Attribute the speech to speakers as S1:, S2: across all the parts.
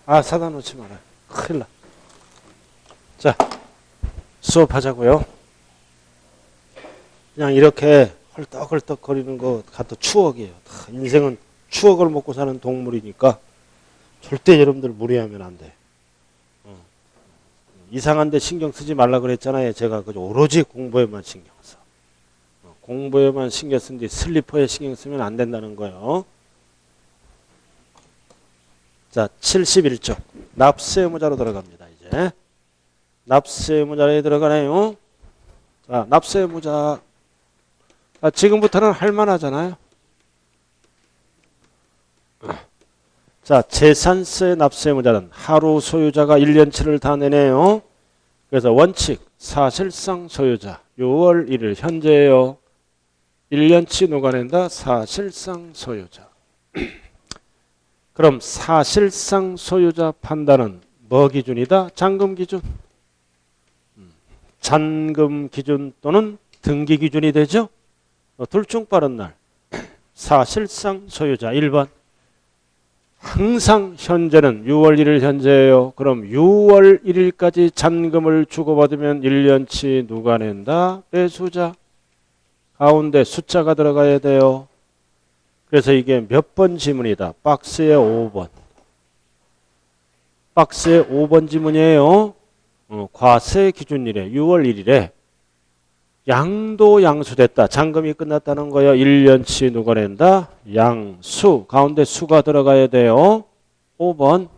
S1: 아, 사다 놓지 마라. 큰일 나. 자, 수업하자고요. 그냥 이렇게 헐떡헐떡 거리는 거 가도 추억이에요. 인생은 추억을 먹고 사는 동물이니까 절대 여러분들 무리하면 안 돼. 이상한 데 신경 쓰지 말라 그랬잖아요. 제가 그저 오로지 공부에만 신경 써. 공부에만 신경 쓴 뒤 슬리퍼에 신경 쓰면 안 된다는 거예요. 자, 71쪽. 납세의무자로 들어갑니다. 이제. 납세의무자에 들어가네요. 자, 납세의무자. 지금부터는 할만하잖아요. 자, 재산세 납세의무자는 하루 소유자가 1년치를 다 내네요. 그래서 원칙, 사실상 소유자. 6월 1일 현재예요. 1년치 누가 낸다? 사실상 소유자. 그럼 사실상 소유자 판단은 뭐 기준이다? 잔금 기준. 잔금 기준 또는 등기 기준이 되죠? 둘 중 빠른 날. 사실상 소유자 1번. 항상 현재는 6월 1일 현재예요. 그럼 6월 1일까지 잔금을 주고받으면 1년치 누가 낸다? 매수자. 가운데 숫자가 들어가야 돼요. 그래서 이게 몇 번 지문이다? 박스에 5번. 박스에 5번 지문이에요. 과세 기준일에 6월 1일에 양도 양수됐다. 잔금이 끝났다는 거예요. 1년치 누가 낸다? 양수. 가운데 수가 들어가야 돼요. 5번.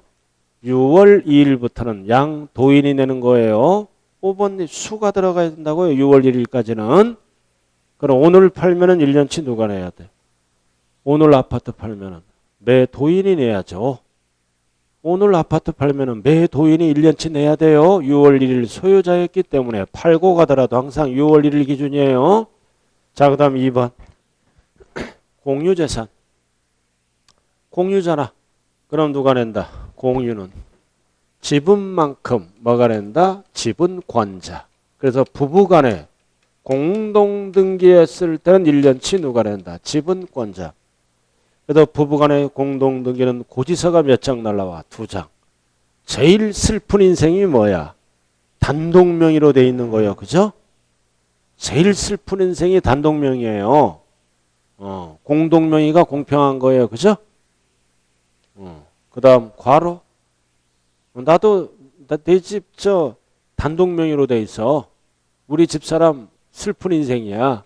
S1: 6월 2일부터는 양도인이 내는 거예요. 5번 수가 들어가야 된다고요. 6월 1일까지는. 그럼 오늘 팔면은 1년치 누가 내야 돼? 오늘 아파트 팔면은 매도인이 내야죠. 오늘 아파트 팔면은 매도인이 1년치 내야 돼요. 6월 1일 소유자였기 때문에 팔고 가더라도 항상 6월 1일 기준이에요. 자, 그 다음 2번. 공유재산. 공유잖아. 그럼 누가 낸다? 공유는 지분만큼 뭐가 낸다? 지분권자. 그래서 부부간에 공동등기했을 때는 1년치 누가 낸다? 지분권자. 그래도 부부간의 공동등기는 고지서가 몇 장 날라와? 2장. 제일 슬픈 인생이 뭐야? 단독명의로 돼 있는 거예요. 그죠? 제일 슬픈 인생이 단독명의예요. 공동명의가 공평한 거예요. 그죠? 그 다음 과로. 나도 내 집 단독명의로 돼 있어. 우리 집사람 슬픈 인생이야.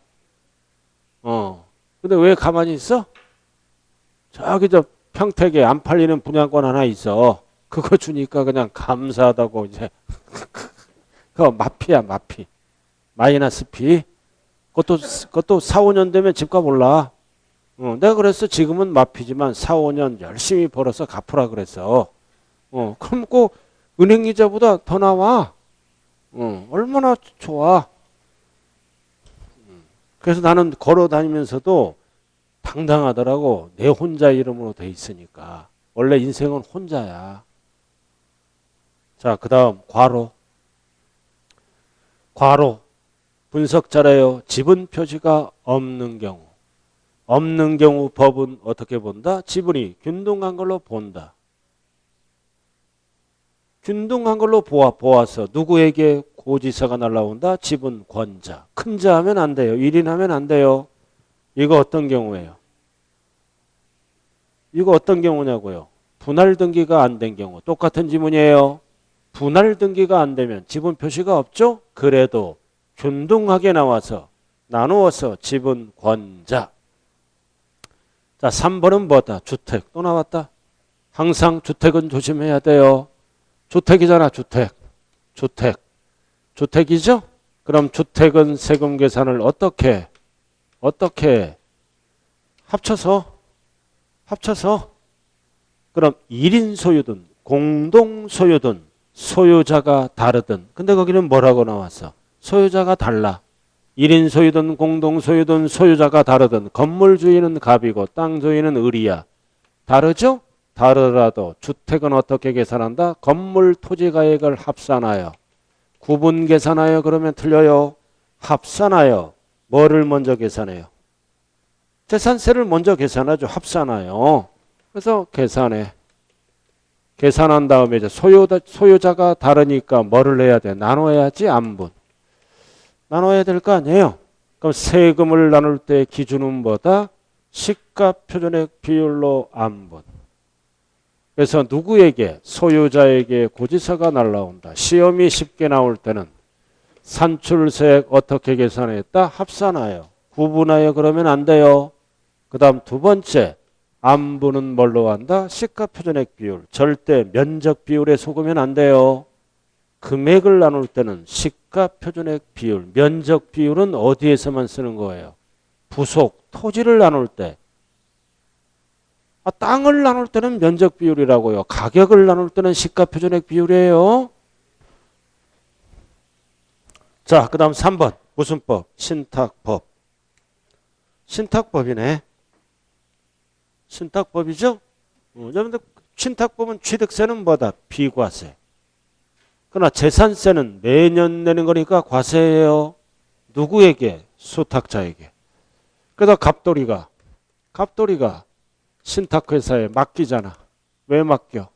S1: 근데 왜 가만히 있어? 저기 평택에 안 팔리는 분양권 하나 있어. 그거 주니까 그냥 감사하다고 이제. 그거 마피야, 마피. 마이너스 피. 그것도 4, 5년 되면 집값 올라. 내가 그랬어. 지금은 마피지만 4, 5년 열심히 벌어서 갚으라 그랬어. 그럼 꼭 은행 이자보다 더 나와. 얼마나 좋아. 그래서 나는 걸어 다니면서도 당당하더라고. 내 혼자 이름으로 돼 있으니까. 원래 인생은 혼자야. 자, 그 다음 과로. 과로. 분석 잘해요. 지분 표시가 없는 경우. 없는 경우 법은 어떻게 본다? 지분이 균등한 걸로 본다. 균등한 걸로 보아서 누구에게 고지서가 날라온다? 지분권자. 큰 자 하면 안 돼요. 1인 하면 안 돼요. 이거 어떤 경우예요? 이거 어떤 경우냐고요? 분할 등기가 안 된 경우. 똑같은 지문이에요. 분할 등기가 안 되면 지분 표시가 없죠? 그래도 균등하게 나와서 나누어서 지분권자. 자, 3번은 뭐다? 주택. 또 나왔다. 항상 주택은 조심해야 돼요. 주택이잖아, 주택. 주택이죠? 그럼 주택은 세금 계산을 어떻게 합쳐서 그럼 1인 소유든 공동 소유든 소유자가 다르든 근데 거기는 뭐라고 나왔어? 소유자가 달라. 1인 소유든 공동 소유든 소유자가 다르든 건물 주인은 갑이고 땅 주인은 을이야. 다르죠? 다르더라도 주택은 어떻게 계산한다? 건물 토지 가액을 합산하여. 구분 계산하여 그러면 틀려요. 합산하여. 뭐를 먼저 계산해요? 재산세를 먼저 계산하죠. 합산하여. 그래서 계산해. 계산한 다음에 이제 소유자가 다르니까 뭐를 해야 돼? 나눠야지 안분. 나눠야 될 거 아니에요? 그럼 세금을 나눌 때 기준은 뭐다? 시가 표준액 비율로 안분. 그래서 누구에게? 소유자에게 고지서가 날라온다. 시험이 쉽게 나올 때는 산출세액 어떻게 계산했다? 합산하여. 구분하여 그러면 안 돼요. 그 다음 두 번째, 안분은 뭘로 한다? 시가표준액 비율. 절대 면적 비율에 속으면 안 돼요. 금액을 나눌 때는 시가표준액 비율. 면적 비율은 어디에서만 쓰는 거예요? 부속, 토지를 나눌 때. 땅을 나눌 때는 면적 비율이라고요. 가격을 나눌 때는 시가표준액 비율이에요. 자, 그 다음 3번. 무슨 법? 신탁법. 신탁법이네. 신탁법이죠? 여러분들 신탁법은 취득세는 뭐다? 비과세. 그러나 재산세는 매년 내는 거니까 과세예요. 누구에게? 수탁자에게. 그래서 갑돌이가 신탁회사에 맡기잖아. 왜 맡겨?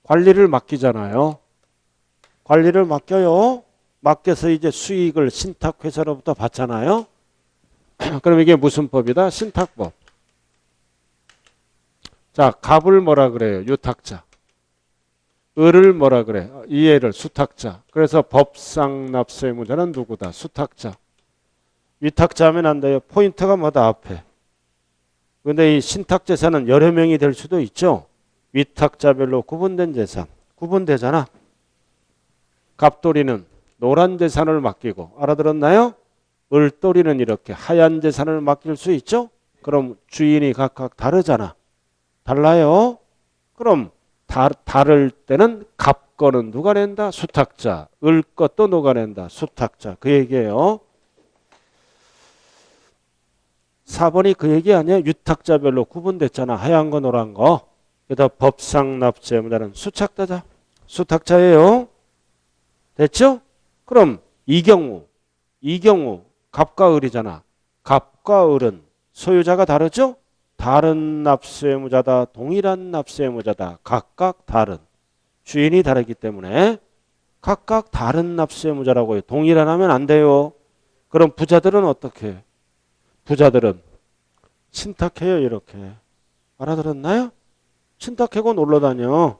S1: 관리를 맡기잖아요. 관리를 맡겨요. 맡겨서 이제 수익을 신탁회사로부터 받잖아요. 그럼 이게 무슨 법이다? 신탁법. 자, 갑을 뭐라 그래요? 유탁자. 을을 뭐라 그래? 이해를 수탁자. 그래서 법상 납세의무자는 누구다? 수탁자. 위탁자 하면 안 돼요. 포인트가 뭐다? 앞에. 근데 이 신탁재산은 여러 명이 될 수도 있죠. 위탁자별로 구분된 재산. 구분되잖아. 갑돌이는 노란 재산을 맡기고, 알아들었나요? 을돌이는 이렇게 하얀 재산을 맡길 수 있죠. 그럼 주인이 각각 다르잖아. 달라요. 그럼 다를 때는 갑 거는 누가 낸다? 수탁자. 을 것도 누가 낸다? 수탁자. 그 얘기예요. 4번이 그 얘기 아니야? 유탁자별로 구분됐잖아. 하얀 거 노란 거. 그래서 법상 납세의무자는 수탁자자. 수탁자예요. 됐죠? 그럼 이 경우 갑과 을이잖아. 갑과 을은 소유자가 다르죠? 다른 납세의무자다. 동일한 납세의무자다. 각각 다른. 주인이 다르기 때문에 각각 다른 납세의무자라고 해요. 동일한 하면 안 돼요. 그럼 부자들은 어떻게 해요? 부자들은 신탁해요. 이렇게. 알아들었나요? 신탁하고 놀러다녀.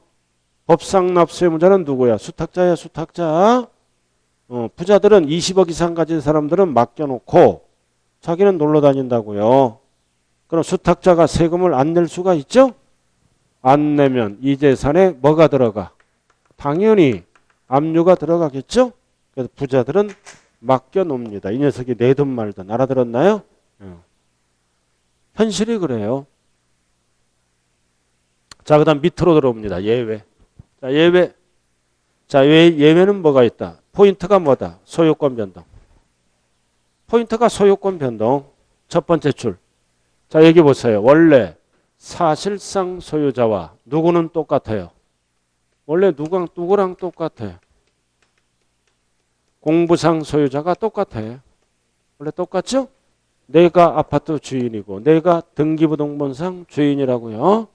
S1: 법상 납세의무자는 누구야? 수탁자야. 수탁자. 부자들은 20억 이상 가진 사람들은 맡겨놓고 자기는 놀러다닌다고요. 그럼 수탁자가 세금을 안 낼 수가 있죠? 안 내면 이 재산에 뭐가 들어가? 당연히 압류가 들어가겠죠? 그래서 부자들은 맡겨놓습니다. 이 녀석이 내든 말든. 알아들었나요? 현실이 그래요. 자, 그 다음 밑으로 들어옵니다. 예외. 자, 예외. 자, 예외는 뭐가 있다? 포인트가 뭐다? 소유권 변동. 포인트가 소유권 변동. 첫 번째 줄. 자, 여기 보세요. 원래 사실상 소유자와 누구는 똑같아요. 원래 누구랑 똑같아요. 공부상 소유자가 똑같아요. 원래 똑같죠? 내가 아파트 주인이고 내가 등기부등본상 주인이라고요.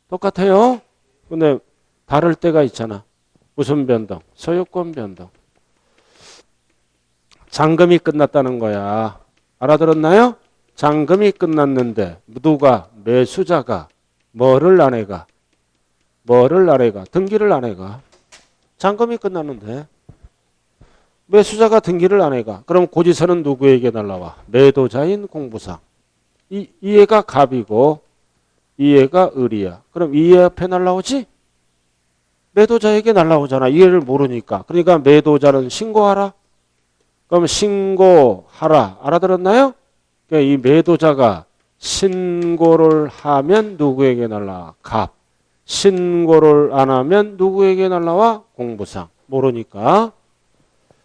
S1: 똑같아요. 근데 다를 때가 있잖아. 무슨 변동? 소유권 변동. 잔금이 끝났다는 거야. 알아들었나요? 잔금이 끝났는데 누가? 매수자가 뭐를 안 해가? 등기를 안 해가. 잔금이 끝났는데 매수자가 등기를 안 해가. 그럼 고지서는 누구에게 날라와? 매도자인 공부상. 이 애가 갑이고 이 애가 을이야. 그럼 이 애 앞에 날라오지? 매도자에게 날라오잖아. 이 애를 모르니까. 그러니까 매도자는 신고하라. 그럼 신고하라. 알아들었나요? 그러니까 이 매도자가 신고를 하면 누구에게 날라와? 갑. 신고를 안 하면 누구에게 날라와? 공부상. 모르니까.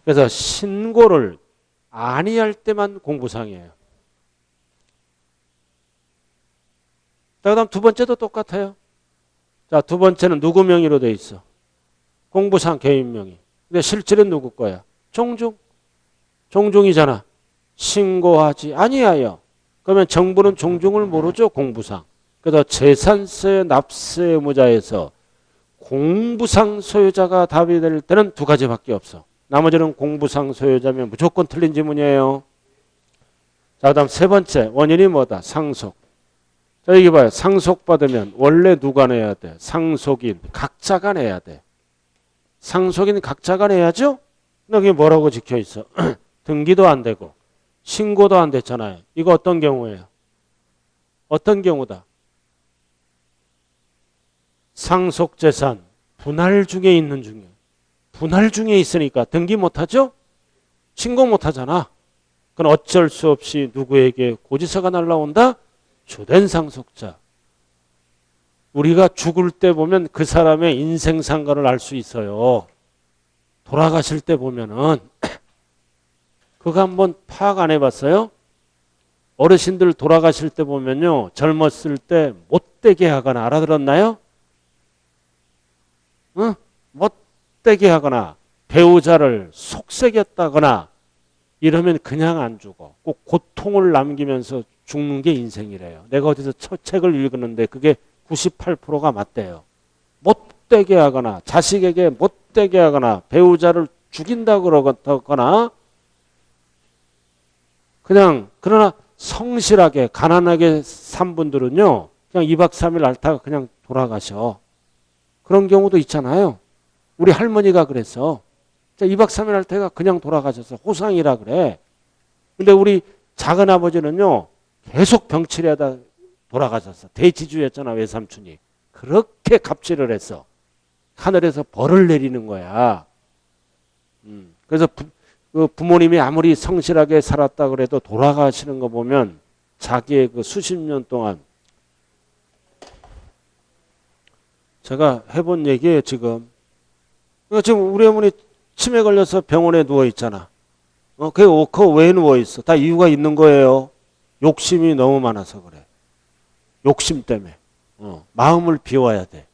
S1: 그래서 신고를 아니할 때만 공부상이에요. 자, 그 다음 두 번째도 똑같아요. 자, 두 번째는 누구 명의로 돼 있어? 공부상 개인 명의. 근데 실질은 누구 거야? 종중. 종중이잖아. 신고하지 아니하여. 그러면 정부는 종중을 모르죠. 공부상. 그래서 재산세 납세 의무자에서 공부상 소유자가 답이 될 때는 두 가지밖에 없어. 나머지는 공부상 소유자면 무조건 틀린 지문이에요. 자, 그다음 세 번째 원인이 뭐다? 상속. 자, 여기 봐요. 상속받으면 원래 누가 내야 돼? 상속인 각자가 내야 돼. 상속인 각자가 내야죠? 여기 뭐라고 적혀 있어? 등기도 안 되고 신고도 안 됐잖아요. 이거 어떤 경우예요? 어떤 경우다? 상속재산 분할 중에 있는 중에. 분할 중에 있으니까 등기 못하죠? 신고 못하잖아. 그건 어쩔 수 없이 누구에게 고지서가 날라온다? 주된 상속자. 우리가 죽을 때 보면 그 사람의 인생 상관을 알 수 있어요. 돌아가실 때 보면은 그거 한번 파악 안 해봤어요? 어르신들 돌아가실 때 보면요. 젊었을 때 못되게 하거나 알아들었나요? 응? 못되게 하거나 배우자를 속삭였다거나 이러면 그냥 안 죽어. 꼭 고통을 남기면서 죽는 게 인생이래요. 내가 어디서 책을 읽었는데 그게 98%가 맞대요. 못되게 하거나 자식에게 못되게 하거나 배우자를 죽인다 그러거나 그냥 그러나 성실하게 가난하게 산 분들은요. 그냥 2박 3일 앓다가 그냥 돌아가셔. 그런 경우도 있잖아요. 우리 할머니가 그랬어. 2박 3일 앓다가 그냥 돌아가셔서 호상이라 그래. 근데 우리 작은아버지는요. 계속 병치레하다 돌아가셨어. 대지주였잖아 외삼촌이. 그렇게 갑질을 했어. 하늘에서 벌을 내리는 거야. 그래서 부모님이 아무리 성실하게 살았다 그래도 돌아가시는 거 보면 자기의 그 수십 년 동안 제가 해본 얘기예요 지금. 지금 우리 어머니 치매 걸려서 병원에 누워 있잖아. 그거 왜 누워 있어? 다 이유가 있는 거예요. 욕심이 너무 많아서 그래. 욕심 때문에. 마음을 비워야 돼.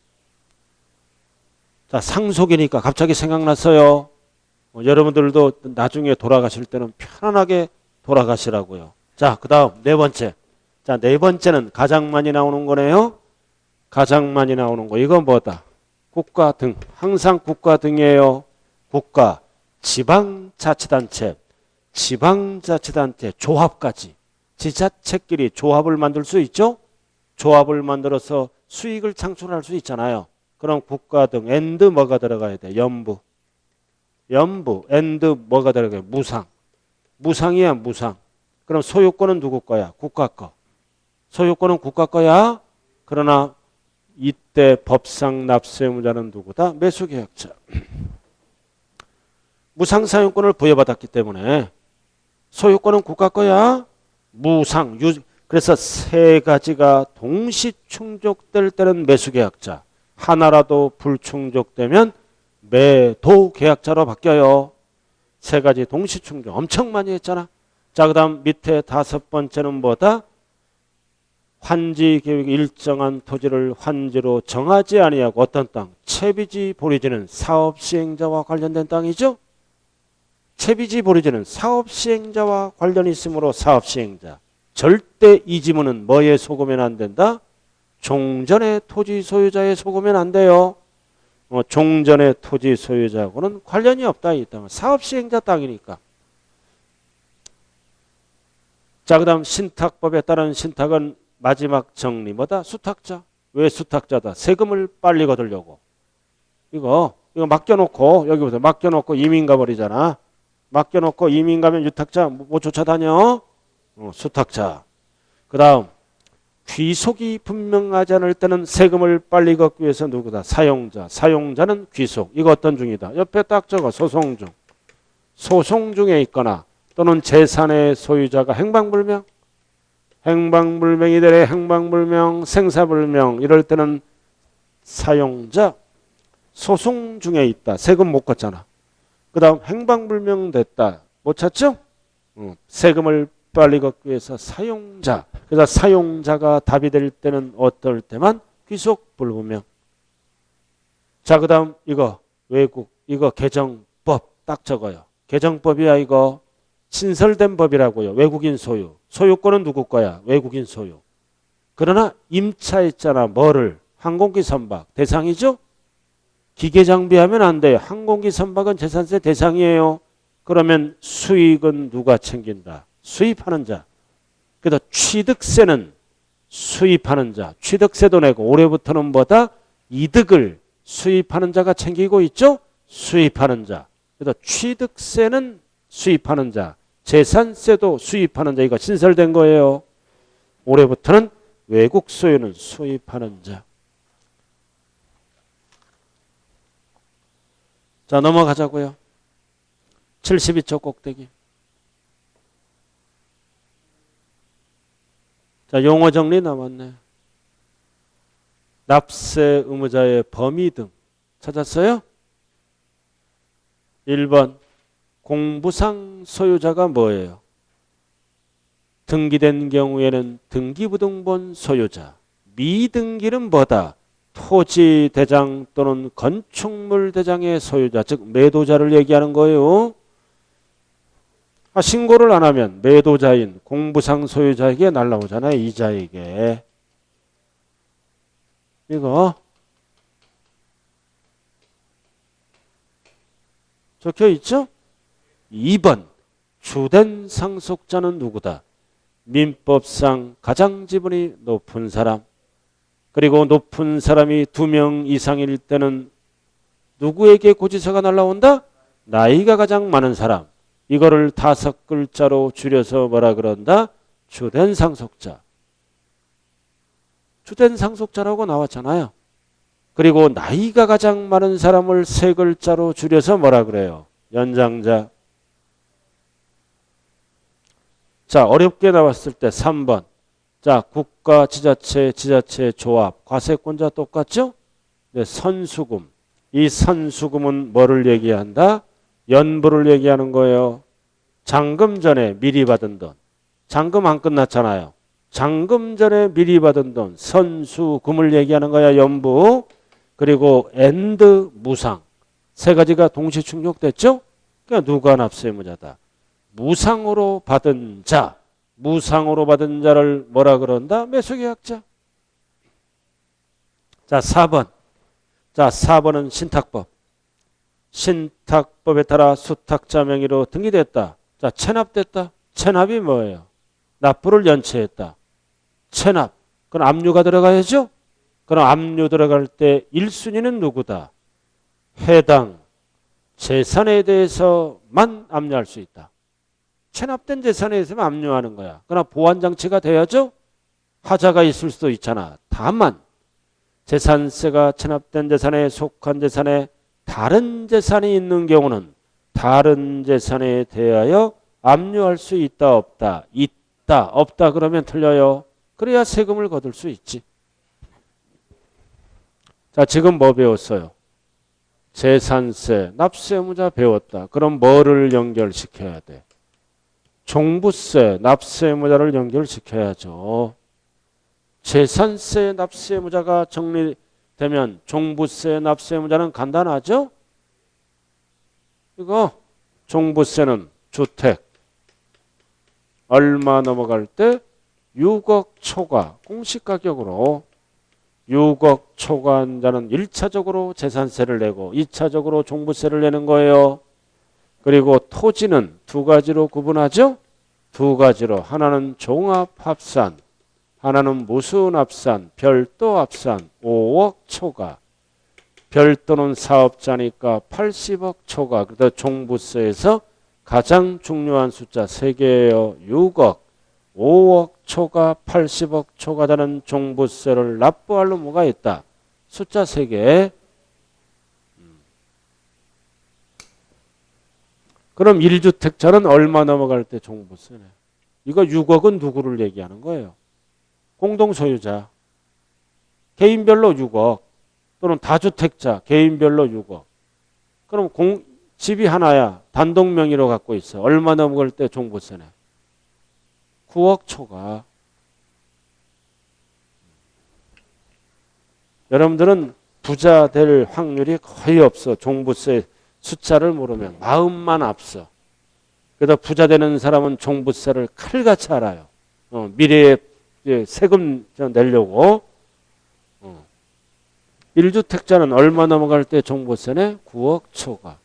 S1: 자, 상속이니까 갑자기 생각났어요. 여러분들도 나중에 돌아가실 때는 편안하게 돌아가시라고요. 자, 그 다음 네 번째. 자, 네 번째는 가장 많이 나오는 거네요. 가장 많이 나오는 거. 이건 뭐다? 국가 등. 항상 국가 등이에요. 국가, 지방자치단체, 지방자치단체, 조합까지. 지자체끼리 조합을 만들 수 있죠? 조합을 만들어서 수익을 창출할 수 있잖아요. 그럼 국가 등, and 뭐가 들어가야 돼? 연부. 연부, and 뭐가 들어가요? 무상. 무상이야, 무상. 그럼 소유권은 누구 거야? 국가 거. 소유권은 국가 거야. 그러나 이때 법상 납세 의무자는 누구다? 매수계약자. 무상 사용권을 부여받았기 때문에 소유권은 국가 거야. 무상. 그래서 세 가지가 동시 충족될 때는 매수계약자. 하나라도 불충족되면 매도계약자로 바뀌어요. 세 가지 동시 충족. 엄청 많이 했잖아. 자, 그 다음 밑에 다섯 번째는 뭐다? 환지 계획 일정한 토지를 환지로 정하지 아니하고 어떤 땅? 채비지 보리지는 사업 시행자와 관련된 땅이죠. 채비지 보리지는 사업 시행자와 관련이 있으므로 사업 시행자. 절대 이 지문은 뭐에 속으면 안 된다? 종전의 토지 소유자에 속으면 안 돼요. 종전의 토지 소유자하고는 관련이 없다. 이 땅은 사업 시행자 땅이니까. 자, 그 다음 신탁법에 따른 신탁은 마지막 정리 뭐다? 수탁자. 왜 수탁자다? 세금을 빨리 거두려고. 이거 맡겨놓고 여기부터 맡겨놓고 이민 가버리잖아. 맡겨놓고 이민 가면 유탁자 못 쫓아다녀. 수탁자. 그 다음 귀속이 분명하지 않을 때는 세금을 빨리 걷기 위해서 누구다? 사용자. 사용자는 귀속. 이거 어떤 중이다? 옆에 딱 적어. 소송 중. 소송 중에 있거나 또는 재산의 소유자가 행방불명. 행방불명이 되래. 행방불명, 생사불명 이럴 때는 사용자. 소송 중에 있다. 세금 못 걷잖아. 그 다음 행방불명 됐다. 못 찾죠? 세금을 빨리 걷기 위해서 사용자. 그래서 사용자가 답이 될 때는 어떨 때만 귀속 불분명. 자, 그 다음 이거 외국. 이거 개정법 딱 적어요. 개정법이야 이거. 신설된 법이라고요. 외국인 소유. 소유권은 누구 거야? 외국인 소유. 그러나 임차했잖아. 뭐를? 항공기 선박. 대상이죠? 기계 장비하면 안 돼요. 항공기 선박은 재산세 대상이에요. 그러면 수익은 누가 챙긴다? 수입하는 자. 그래서 취득세는 수입하는 자. 취득세도 내고 올해부터는 뭐다? 이득을 수입하는 자가 챙기고 있죠? 수입하는 자. 그래서 취득세는 수입하는 자. 재산세도 수입하는 자. 이거 신설된 거예요. 올해부터는 외국 소유는 수입하는 자. 자, 넘어가자고요. 72쪽 꼭대기. 자, 용어 정리 남았네. 납세 의무자의 범위 등 찾았어요? 1번 공부상 소유자가 뭐예요? 등기된 경우에는 등기부등본 소유자. 미등기는 뭐다? 토지 대장 또는 건축물 대장의 소유자, 즉 매도자를 얘기하는 거예요. 신고를 안 하면 매도자인 공부상 소유자에게 날라오잖아요. 이자에게. 이거 적혀 있죠? 2번 주된 상속자는 누구다? 민법상 가장 지분이 높은 사람. 그리고 높은 사람이 2명 이상일 때는 누구에게 고지서가 날라온다? 나이가 가장 많은 사람. 이거를 5글자로 줄여서 뭐라 그런다? 주된 상속자. 주된 상속자라고 나왔잖아요. 그리고 나이가 가장 많은 사람을 3글자로 줄여서 뭐라 그래요? 연장자. 자, 어렵게 나왔을 때 3번. 자, 국가, 지자체, 지자체, 조합, 과세권자 똑같죠? 네, 선수금. 이 선수금은 뭐를 얘기한다? 연부를 얘기하는 거예요. 잔금 전에 미리 받은 돈. 잔금 안 끝났잖아요. 잔금 전에 미리 받은 돈, 선수금을 얘기하는 거야, 연부. 그리고 엔드 무상. 3가지가 동시 충족됐죠? 그러니까 누가 납세 의무자다? 무상으로 받은 자. 무상으로 받은 자를 뭐라 그런다? 매수계약자. 자, 4번. 자, 4번은 신탁법. 신탁법에 따라 수탁자 명의로 등기됐다. 자, 체납됐다. 체납이 뭐예요? 납부를 연체했다. 체납. 그럼 압류가 들어가야죠? 그럼 압류 들어갈 때 1순위는 누구다? 해당 재산에 대해서만 압류할 수 있다. 체납된 재산에 있으면 압류하는 거야. 그러나 보완장치가 돼야죠? 하자가 있을 수도 있잖아. 다만 재산세가 체납된 재산에 속한 재산에 다른 재산이 있는 경우는 다른 재산에 대하여 압류할 수 있다 없다? 있다. 없다 그러면 틀려요. 그래야 세금을 거둘 수 있지. 자, 지금 뭐 배웠어요? 재산세, 납세 의무자 배웠다. 그럼 뭐를 연결시켜야 돼? 종부세, 납세 의무자를 연결시켜야죠. 재산세, 납세 의무자가 정리되면 종부세, 납세 의무자는 간단하죠? 이거 종부세는 주택 얼마 넘어갈 때 6억 초과 공시가격으로 6억 초과한 자는 1차적으로 재산세를 내고 2차적으로 종부세를 내는 거예요. 그리고 토지는 2가지로 구분하죠. 2가지로 하나는 종합합산, 하나는 무순합산, 별도합산 5억 초과. 별도는 사업자니까 80억 초과. 그래서 종부세에서 가장 중요한 숫자 3개예요. 6억, 5억 초과, 80억 초과되는 종부세를 납부할 의무가 있다. 숫자 3개. 그럼 1주택자는 얼마 넘어갈 때 종부세네? 이거 6억은 누구를 얘기하는 거예요? 공동소유자. 개인별로 6억. 또는 다주택자. 개인별로 6억. 그럼 집이 하나야. 단독 명의로 갖고 있어. 얼마 넘어갈 때 종부세네? 9억 초과. 여러분들은 부자 될 확률이 거의 없어. 종부세 숫자를 모르면 마음만 앞서. 그래서 부자 되는 사람은 종부세를 칼같이 알아요. 미래에 세금 내려고. 1주택자는 얼마 넘어갈 때 종부세네? 9억 초과.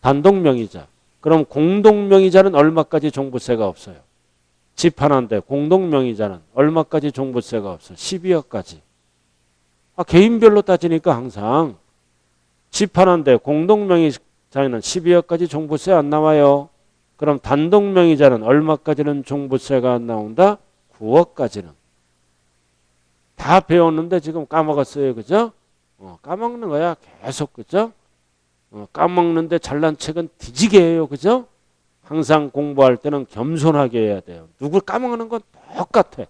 S1: 단독명의자. 그럼 공동명의자는 얼마까지 종부세가 없어요? 집 하나인데 공동명의자는 얼마까지 종부세가 없어요? 12억까지. 개인별로 따지니까 항상 집 하나인데 공동명의자는 12억까지 종부세 안 나와요. 그럼 단독명의자는 얼마까지는 종부세가 안 나온다? 9억까지는. 다 배웠는데 지금 까먹었어요. 그죠? 까먹는 거야. 계속. 그죠? 까먹는데 잘난 책은 뒤지게 해요. 그죠? 항상 공부할 때는 겸손하게 해야 돼요. 누굴 까먹는 건 똑같아.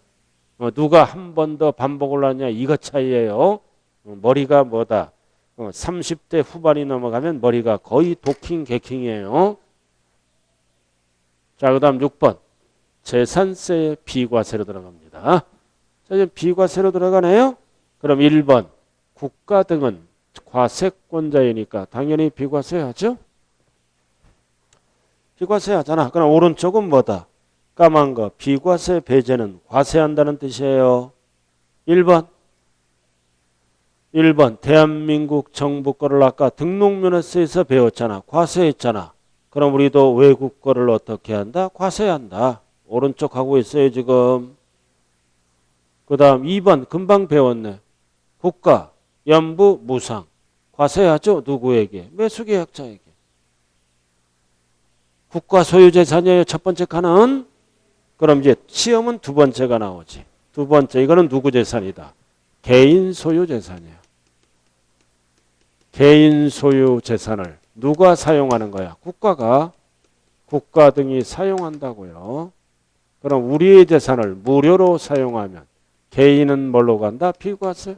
S1: 누가 한 번 더 반복을 하냐 이것 차이예요. 머리가 뭐다. 30대 후반이 넘어가면 머리가 거의 도킹 개킹이에요. 자, 그 다음 6번. 재산세 비과세로 들어갑니다. 자, 이제 비과세로 들어가네요. 그럼 1번. 국가 등은 과세권자이니까 당연히 비과세 하죠. 비과세 하잖아. 그럼 오른쪽은 뭐다? 까만 거. 비과세 배제는 과세한다는 뜻이에요. 1번. 대한민국 정부 거를 아까 등록면허세에서 배웠잖아. 과세했잖아. 그럼 우리도 외국 거를 어떻게 한다? 과세한다. 오른쪽 하고 있어요 지금. 그 다음 2번 금방 배웠네. 국가, 연부, 무상. 과세하죠. 누구에게? 매수계약자에게. 국가 소유재산이에요. 첫 번째 칸은. 그럼 이제 시험은 두 번째가 나오지. 두 번째 이거는 누구 재산이다? 개인 소유재산이야. 개인 소유재산을 누가 사용하는 거야? 국가가. 국가 등이 사용한다고요. 그럼 우리의 재산을 무료로 사용하면 개인은 뭘로 간다? 비과세.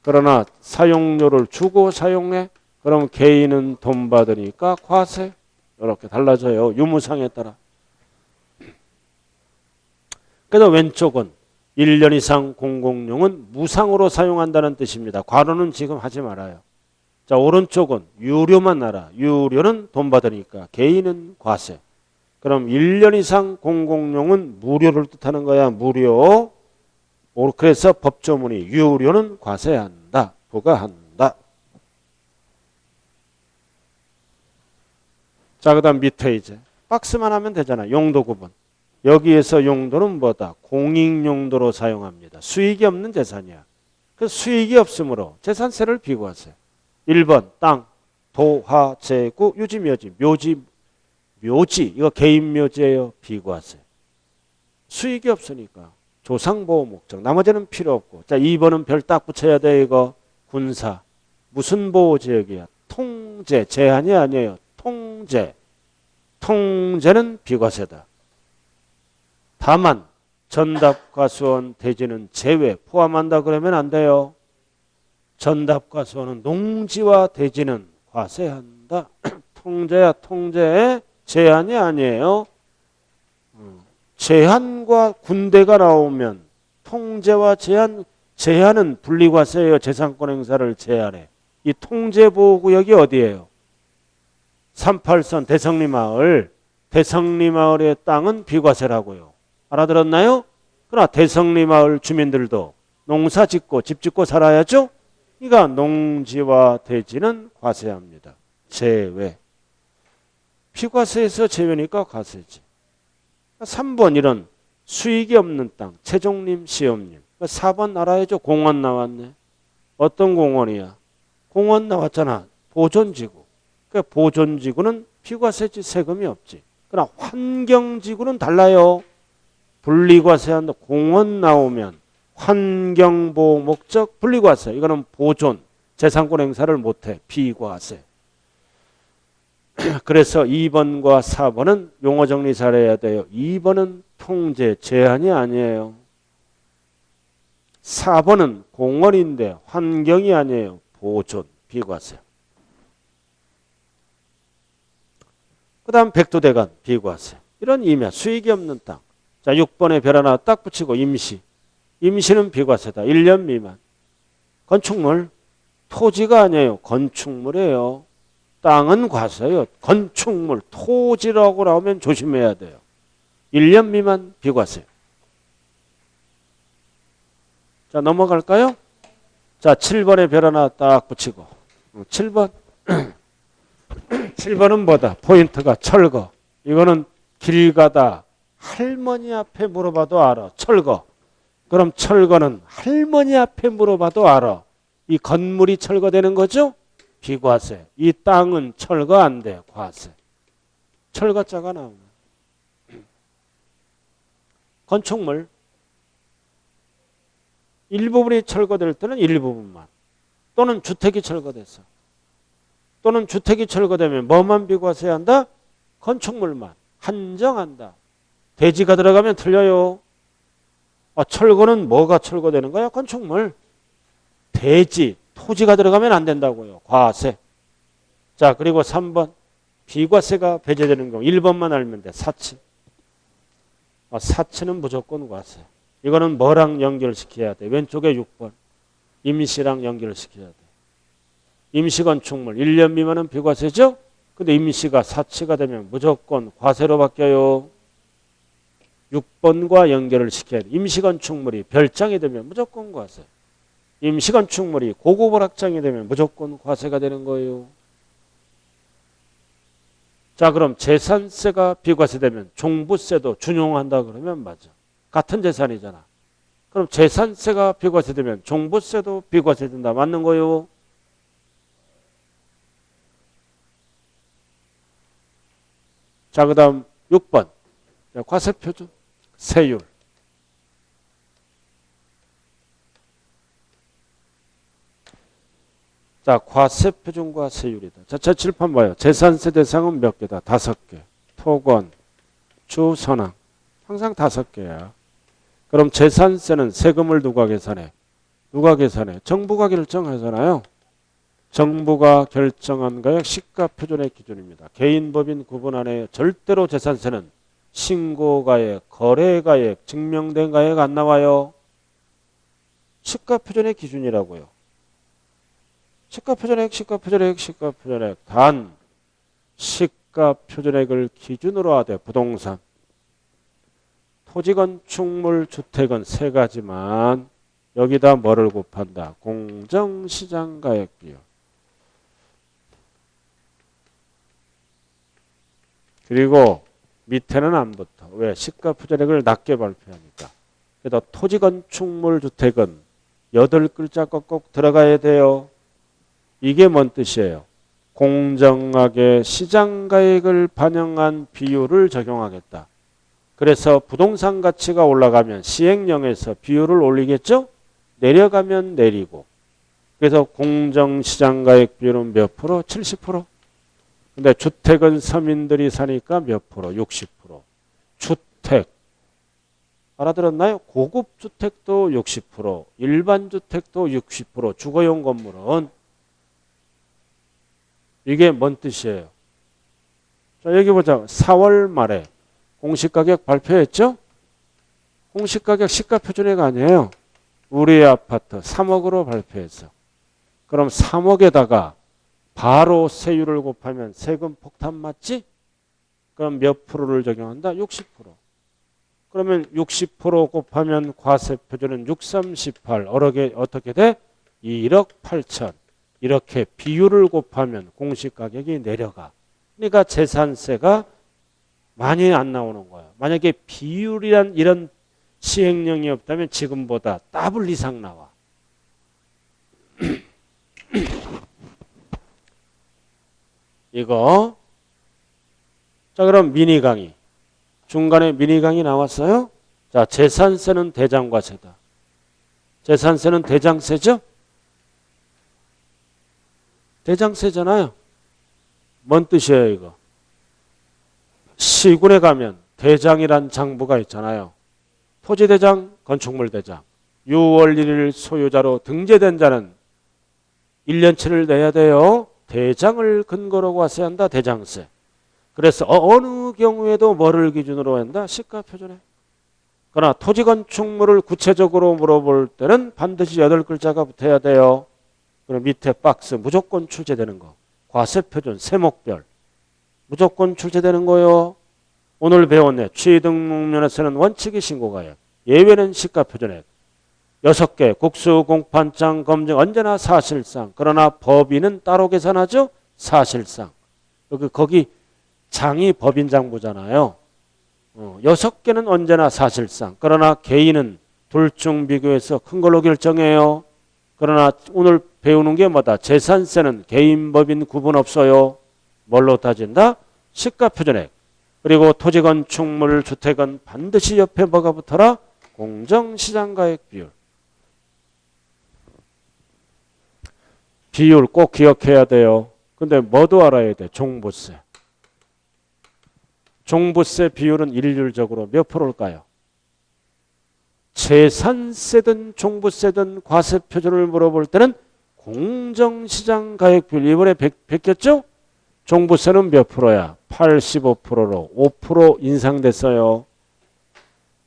S1: 그러나 사용료를 주고 사용해. 그럼 개인은 돈 받으니까 과세. 이렇게 달라져요. 유무상에 따라. 그래서 왼쪽은 1년 이상 공공용은 무상으로 사용한다는 뜻입니다. 과로는 지금 하지 말아요. 자, 오른쪽은 유료만 알아. 유료는 돈 받으니까 개인은 과세. 그럼 1년 이상 공공용은 무료를 뜻하는 거야. 무료. 그래서 법조문이 유료는 과세한다. 부과한다. 자, 그 다음 밑에 이제 박스만 하면 되잖아. 용도 구분. 여기에서 용도는 뭐다? 공익용도로 사용합니다. 수익이 없는 재산이야. 그 수익이 없으므로 재산세를 비과세. 1번 땅, 도화, 재구, 유지, 묘지. 묘지 이거 개인 묘지예요. 비과세. 수익이 없으니까 조상보호 목적. 나머지는 필요 없고. 자, 2번은 별 딱 붙여야 돼. 이거 군사. 무슨 보호지역이야? 통제. 제한이 아니에요. 통제. 통제는 비과세다. 다만 전답과수원, 대지는 제외 포함한다 그러면 안 돼요. 전답과수원은 농지와 대지는 과세한다. 통제야 통제. 제한이 아니에요. 제한과 군대가 나오면 통제와 제한은 분리과세예요. 재산권 행사를 제한해. 이 통제보호구역이 어디예요? 38선 대성리마을. 대성리마을의 땅은 비과세라고요. 알아들었나요? 그러나 대성리마을 주민들도 농사 짓고 집 짓고 살아야죠. 그러니까 농지와 대지는 과세합니다. 제외. 비과세에서 제외니까 과세지. 3번 이런 수익이 없는 땅. 최종님, 시험님. 4번 알아야죠. 공원 나왔네. 어떤 공원이야? 공원 나왔잖아. 보존지구. 그러니까 보존지구는 비과세지. 세금이 없지. 그러나 환경지구는 달라요. 분리과세한다. 공원 나오면 환경보호 목적 분리과세. 이거는 보존. 재산권 행사를 못해. 비과세. 그래서 2번과 4번은 용어 정리 잘해야 돼요. 2번은 통제 제한이 아니에요. 4번은 공원인데 환경이 아니에요. 보존. 비과세. 그 다음 백두대간 비과세. 이런 임야. 수익이 없는 땅. 자, 6번에 별 하나 딱 붙이고 임시. 임시는 비과세다. 1년 미만. 건축물. 토지가 아니에요. 건축물이에요. 땅은 과세요. 건축물. 토지라고 나오면 조심해야 돼요. 1년 미만 비과세. 자, 넘어갈까요? 자, 7번에 별 하나 딱 붙이고. 7번. 7번은 뭐다? 포인트가 철거. 이거는 길 가다 할머니 앞에 물어봐도 알아. 철거. 그럼 철거는 할머니 앞에 물어봐도 알아. 이 건물이 철거되는 거죠? 비과세. 이 땅은 철거 안 돼. 과세. 철거자가 나오네. 건축물. 일부분이 철거될 때는 일부분만. 또는 주택이 철거됐어. 또는 주택이 철거되면 뭐만 비과세한다? 건축물만. 한정한다. 대지가 들어가면 틀려요. 철거는 뭐가 철거되는 거야? 건축물. 대지, 토지가 들어가면 안 된다고요. 과세. 자, 그리고 3번. 비과세가 배제되는 경우 1번만 알면 돼. 사치. 사치는 무조건 과세. 이거는 뭐랑 연결시켜야 돼? 왼쪽에 6번. 임시랑 연결시켜야 돼. 임시건축물 1년 미만은 비과세죠? 근데 임시가 사치가 되면 무조건 과세로 바뀌어요. 6번과 연결을 시켜야 돼. 임시건축물이 별장이 되면 무조건 과세. 임시건축물이 고급 오락장이 되면 무조건 과세가 되는 거예요. 자, 그럼 재산세가 비과세되면 종부세도 준용한다 그러면 맞아. 같은 재산이잖아. 그럼 재산세가 비과세되면 종부세도 비과세된다. 맞는 거요? 자, 그 다음 6번. 과세표준, 세율. 자, 과세표준과 세율이다. 자, 제 칠판 봐요. 재산세 대상은 몇 개다? 5개. 토건, 주, 선항. 항상 5개야. 그럼 재산세는 세금을 누가 계산해? 누가 계산해? 정부가 결정하잖아요. 정부가 결정한 가액 시가표준의 기준입니다. 개인, 법인 구분 안에 절대로 재산세는 신고가액, 거래가액, 증명된 가액 안 나와요. 시가표준의 기준이라고요. 시가표준액, 시가표준액, 시가표준액. 단 시가표준액을 기준으로 하되 부동산, 토지, 건축물, 주택은 3가지만 여기다 뭐를 곱한다? 공정시장가액 비율. 그리고 밑에는 안 붙어. 왜? 시가표준액을 낮게 발표하니까. 그래서 토지, 건축물, 주택은 8글자 꼭 들어가야 돼요. 이게 뭔 뜻이에요? 공정하게 시장가액을 반영한 비율을 적용하겠다. 그래서 부동산 가치가 올라가면 시행령에서 비율을 올리겠죠? 내려가면 내리고. 그래서 공정시장가액 비율은 몇 프로? 70%. 근데 주택은 서민들이 사니까 몇 프로? 60%. 주택. 알아들었나요? 고급 주택도 60%, 일반 주택도 60%, 주거용 건물은. 이게 뭔 뜻이에요? 자, 여기 보자. 4월 말에 공시가격 발표했죠? 공시가격 시가표준액 아니에요. 우리 아파트 3억으로 발표했어. 그럼 3억에다가 바로 세율을 곱하면 세금 폭탄 맞지? 그럼 몇 프로를 적용한다? 60%. 그러면 60% 곱하면 과세표준은 6, 3, 18. 어떻게 돼? 1억 8천. 이렇게 비율을 곱하면 공시가격이 내려가. 그러니까 재산세가 많이 안 나오는 거야. 만약에 비율이란 이런 시행령이 없다면 지금보다 더블 이상 나와. 이거. 자, 그럼 미니 강의. 중간에 미니 강의 나왔어요? 자, 재산세는 대장과세다. 재산세는 대장세죠? 대장세잖아요. 뭔 뜻이에요, 이거? 시군에 가면 대장이란 장부가 있잖아요. 토지대장, 건축물대장. 6월 1일 소유자로 등재된 자는 1년치를 내야 돼요. 대장을 근거로 과세한다. 대장세. 그래서 어느 경우에도 뭐를 기준으로 한다? 시가표준액. 그러나 토지, 건축물을 구체적으로 물어볼 때는 반드시 8글자가 붙어야 돼요. 그럼 밑에 박스 무조건 출제되는 거. 과세표준 세목별. 무조건 출제되는 거요. 오늘 배웠네. 취등록면에서는 원칙이 신고가액. 예외는 시가표준액. 6개 국수, 공판장, 검증 언제나 사실상. 그러나 법인은 따로 계산하죠. 사실상. 거기 장이 법인장부잖아요. 6개는 언제나 사실상. 그러나 개인은 둘 중 비교해서 큰 걸로 결정해요. 그러나 오늘 배우는 게 뭐다? 재산세는 개인 법인 구분 없어요. 뭘로 따진다? 시가표준액. 그리고 토지 건축물 주택은 반드시 옆에 뭐가 붙어라? 공정시장가액 비율. 비율 꼭 기억해야 돼요. 근데 뭐도 알아야 돼? 종부세. 종부세 비율은 일률적으로 몇 프로일까요? 재산세든 종부세든 과세표준을 물어볼 때는 공정시장가액 비율. 이번에 베꼈죠? 종부세는 몇 프로야? 85%로 5% 인상됐어요.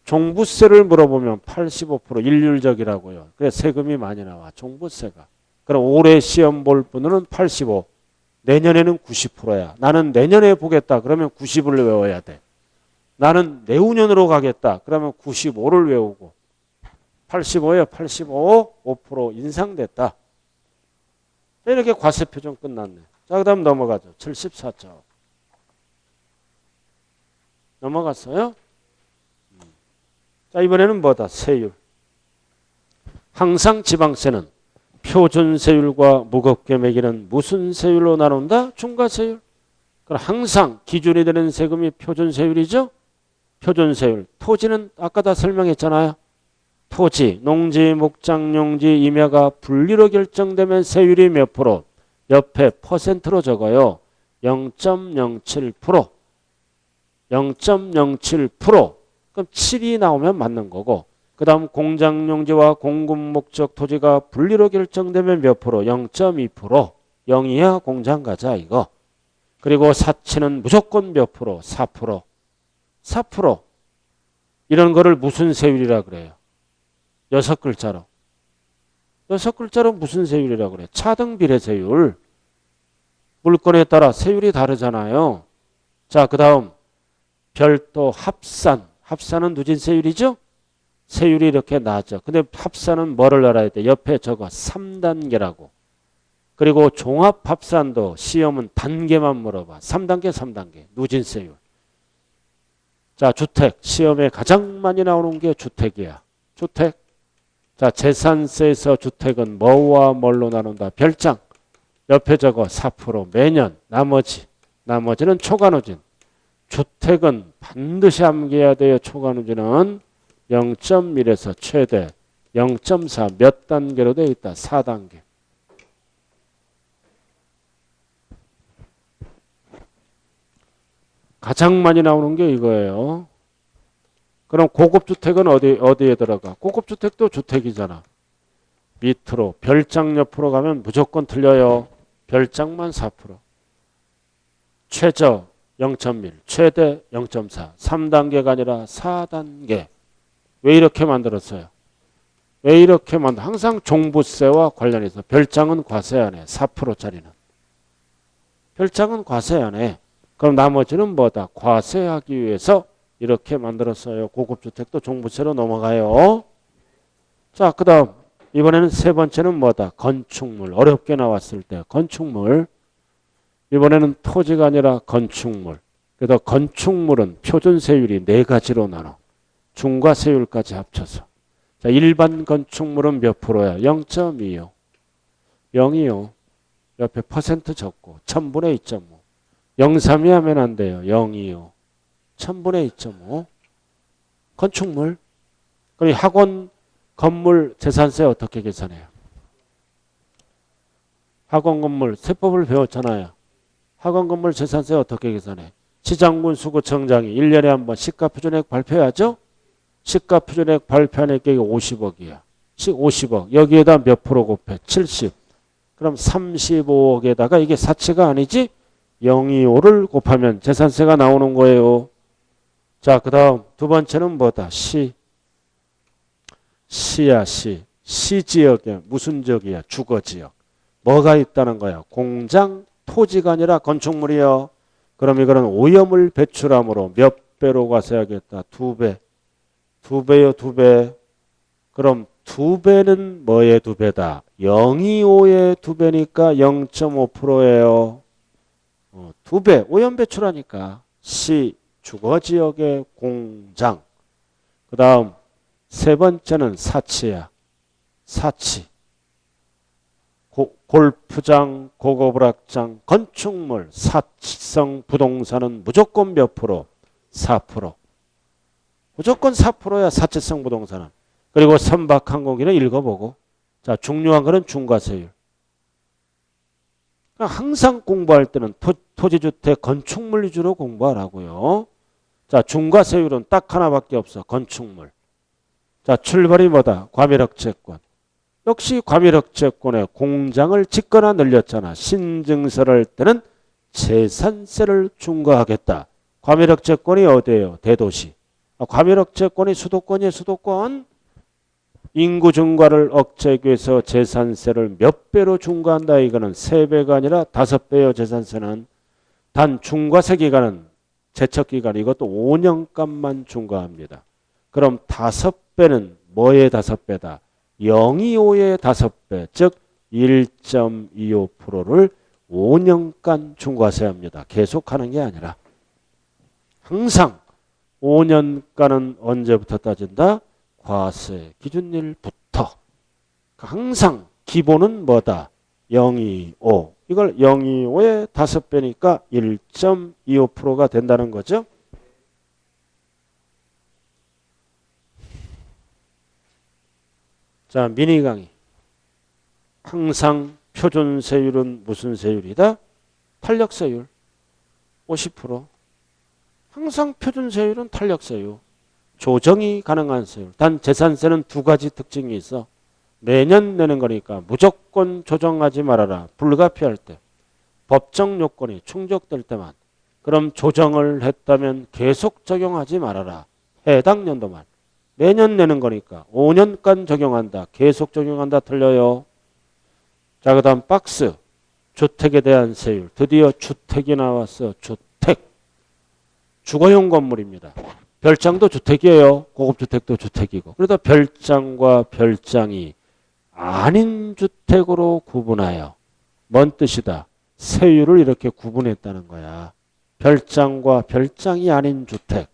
S1: 종부세를 물어보면 85% 일률적이라고요. 그래서 세금이 많이 나와. 종부세가. 그럼 올해 시험 볼 분은 85. 내년에는 90%야. 나는 내년에 보겠다. 그러면 90을 외워야 돼. 나는 내후년으로 가겠다. 그러면 95를 외우고. 85예요. 85. 5% 인상됐다. 이렇게 과세표준 끝났네. 자, 그 다음 넘어가죠. 74쪽. 넘어갔어요? 자, 이번에는 뭐다? 세율. 항상 지방세는 표준세율과 무겁게 매기는 무슨 세율로 나눈다? 중과세율. 그럼 항상 기준이 되는 세금이 표준세율이죠? 표준세율. 토지는 아까 다 설명했잖아요. 토지, 농지, 목장, 용지, 임야가 분리로 결정되면 세율이 몇 프로? 옆에 퍼센트로 적어요. 0.07%. 0.07%. 그럼 7이 나오면 맞는 거고. 그 다음 공장용지와 공급목적 토지가 분리로 결정되면 몇 프로? 0.2%. 0이야 공장 가자 이거. 그리고 사치는 무조건 몇 프로? 4%. 4%. 이런 거를 무슨 세율이라 그래요? 6글자로. 6글자로 무슨 세율이라 그래? 차등비례세율. 물건에 따라 세율이 다르잖아요. 자, 그 다음 별도 합산. 합산은 누진세율이죠? 세율이 이렇게 낮아. 근데 합산은 뭐를 알아야 돼? 옆에 적어 3단계라고. 그리고 종합합산도 시험은 단계만 물어봐. 3단계, 3단계. 누진세율. 자, 주택. 시험에 가장 많이 나오는 게 주택이야. 주택. 자, 재산세에서 주택은 뭐와 뭘로 나눈다? 별장. 옆에 적어 4% 매년. 나머지는 초과누진. 주택은 반드시 암기해야 돼요. 초과누진은 0.1에서 최대 0.4 몇 단계로 되어 있다. 4단계. 가장 많이 나오는 게 이거예요. 그럼 고급주택은 어디에 들어가? 고급주택도 주택이잖아. 밑으로 별장 옆으로 가면 무조건 틀려요. 별장만 4%. 최저 0.1, 최대 0.4. 3단계가 아니라 4단계. 왜 이렇게 만들었어요? 왜 이렇게 항상 종부세와 관련해서 별장은 과세 안 해. 4%짜리는. 별장은 과세 안 해. 그럼 나머지는 뭐다? 과세하기 위해서 이렇게 만들었어요. 고급주택도 종부세로 넘어가요. 자, 그 다음 이번에는 세 번째는 뭐다? 건축물. 어렵게 나왔을 때 건축물. 이번에는 토지가 아니라 건축물. 그래서 건축물은 표준세율이 4가지로 나눠. 중과세율까지 합쳐서. 자, 일반 건축물은 몇 프로야? 0.25. 0이요. 옆에 퍼센트 적고 1000분의 2.5. 0.3이 하면 안 돼요. 0이요. 1000분의 2.5. 건축물. 그리고 학원 건물 재산세 어떻게 계산해요? 학원 건물 세법을 배웠잖아요. 학원 건물 재산세 어떻게 계산해? 시장군 수구청장이 1년에 한 번 시가표준액 발표하죠? 시가표준액 발표한 액이 50억이야. 50억. 여기에다 몇 프로 곱해? 70. 그럼 35억에다가 이게 사치가 아니지? 025를 곱하면 재산세가 나오는 거예요. 자, 그 다음 두 번째는 뭐다? 시야, 시. 시지역에 무슨 지역이야? 주거지역. 뭐가 있다는 거야? 공장, 토지가 아니라 건축물이요. 그럼 이거는 오염을 배출함으로 몇 배로 과세하겠다? 2배. 2배요, 2배. 그럼 2배는 뭐의 2배다? 025의 2배니까 0.5%예요. 2배, 오염배출하니까. C, 주거지역의 공장. 그 다음 세 번째는 사치야. 사치. 골프장, 고급락장, 건축물, 사치성 부동산은 무조건 몇 프로? 4%. 무조건 4%야 사치성 부동산은. 그리고 선박항공기는 읽어보고. 자, 중요한 거는 중과세율. 항상 공부할 때는 토지주택 건축물 위주로 공부하라고요. 자, 중과세율은 딱 하나밖에 없어. 건축물. 자, 출발이 뭐다? 과밀억제권. 역시 과밀억제권에 공장을 짓거나 늘렸잖아. 신증서를 할 때는 재산세를 중과하겠다. 과밀억제권이 어디예요? 대도시. 과밀억제권이 수도권이에요. 수도권. 인구 증가를 억제하기 위해서 재산세를 몇 배로 중과한다. 이거는 3배가 아니라 5배예요. 재산세는. 단 중과세 기간은 제척기간 이것도 5년간만 중과합니다. 그럼 5배는 뭐의 5배다? 025의 5배, 즉 1.25%를 5년간 중과세합니다. 계속하는 게 아니라. 항상 5년간은 언제부터 따진다? 과세 기준일부터. 항상 기본은 뭐다? 025. 이걸 025의 5배니까 1.25%가 된다는 거죠. 자, 미니 강의. 항상 표준세율은 무슨 세율이다? 탄력세율 50%. 항상 표준세율은 탄력세율. 조정이 가능한 세율. 단 재산세는 2가지 특징이 있어. 매년 내는 거니까 무조건 조정하지 말아라. 불가피할 때. 법정 요건이 충족될 때만. 그럼 조정을 했다면 계속 적용하지 말아라. 해당 연도만. 매년 내는 거니까 5년간 적용한다. 계속 적용한다. 틀려요. 자, 그 다음 박스. 주택에 대한 세율. 드디어 주택이 나왔어. 주택. 주거용 건물입니다. 별장도 주택이에요. 고급주택도 주택이고. 그러다 별장과 별장이 아닌 주택으로 구분하여. 뭔 뜻이다? 세율을 이렇게 구분했다는 거야. 별장과 별장이 아닌 주택.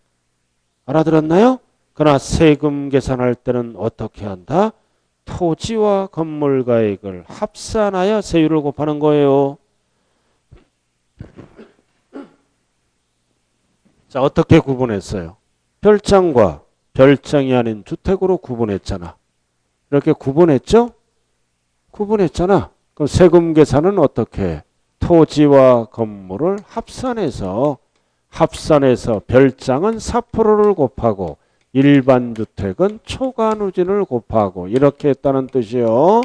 S1: 알아들었나요? 그러나 세금 계산할 때는 어떻게 한다? 토지와 건물 가액을 합산하여 세율을 곱하는 거예요. 자, 어떻게 구분했어요? 별장과 별장이 아닌 주택으로 구분했잖아. 이렇게 구분했죠? 구분했잖아. 그럼 세금 계산은 어떻게 해? 토지와 건물을 합산해서 별장은 4%를 곱하고 일반 주택은 초과 누진을 곱하고 이렇게 했다는 뜻이요.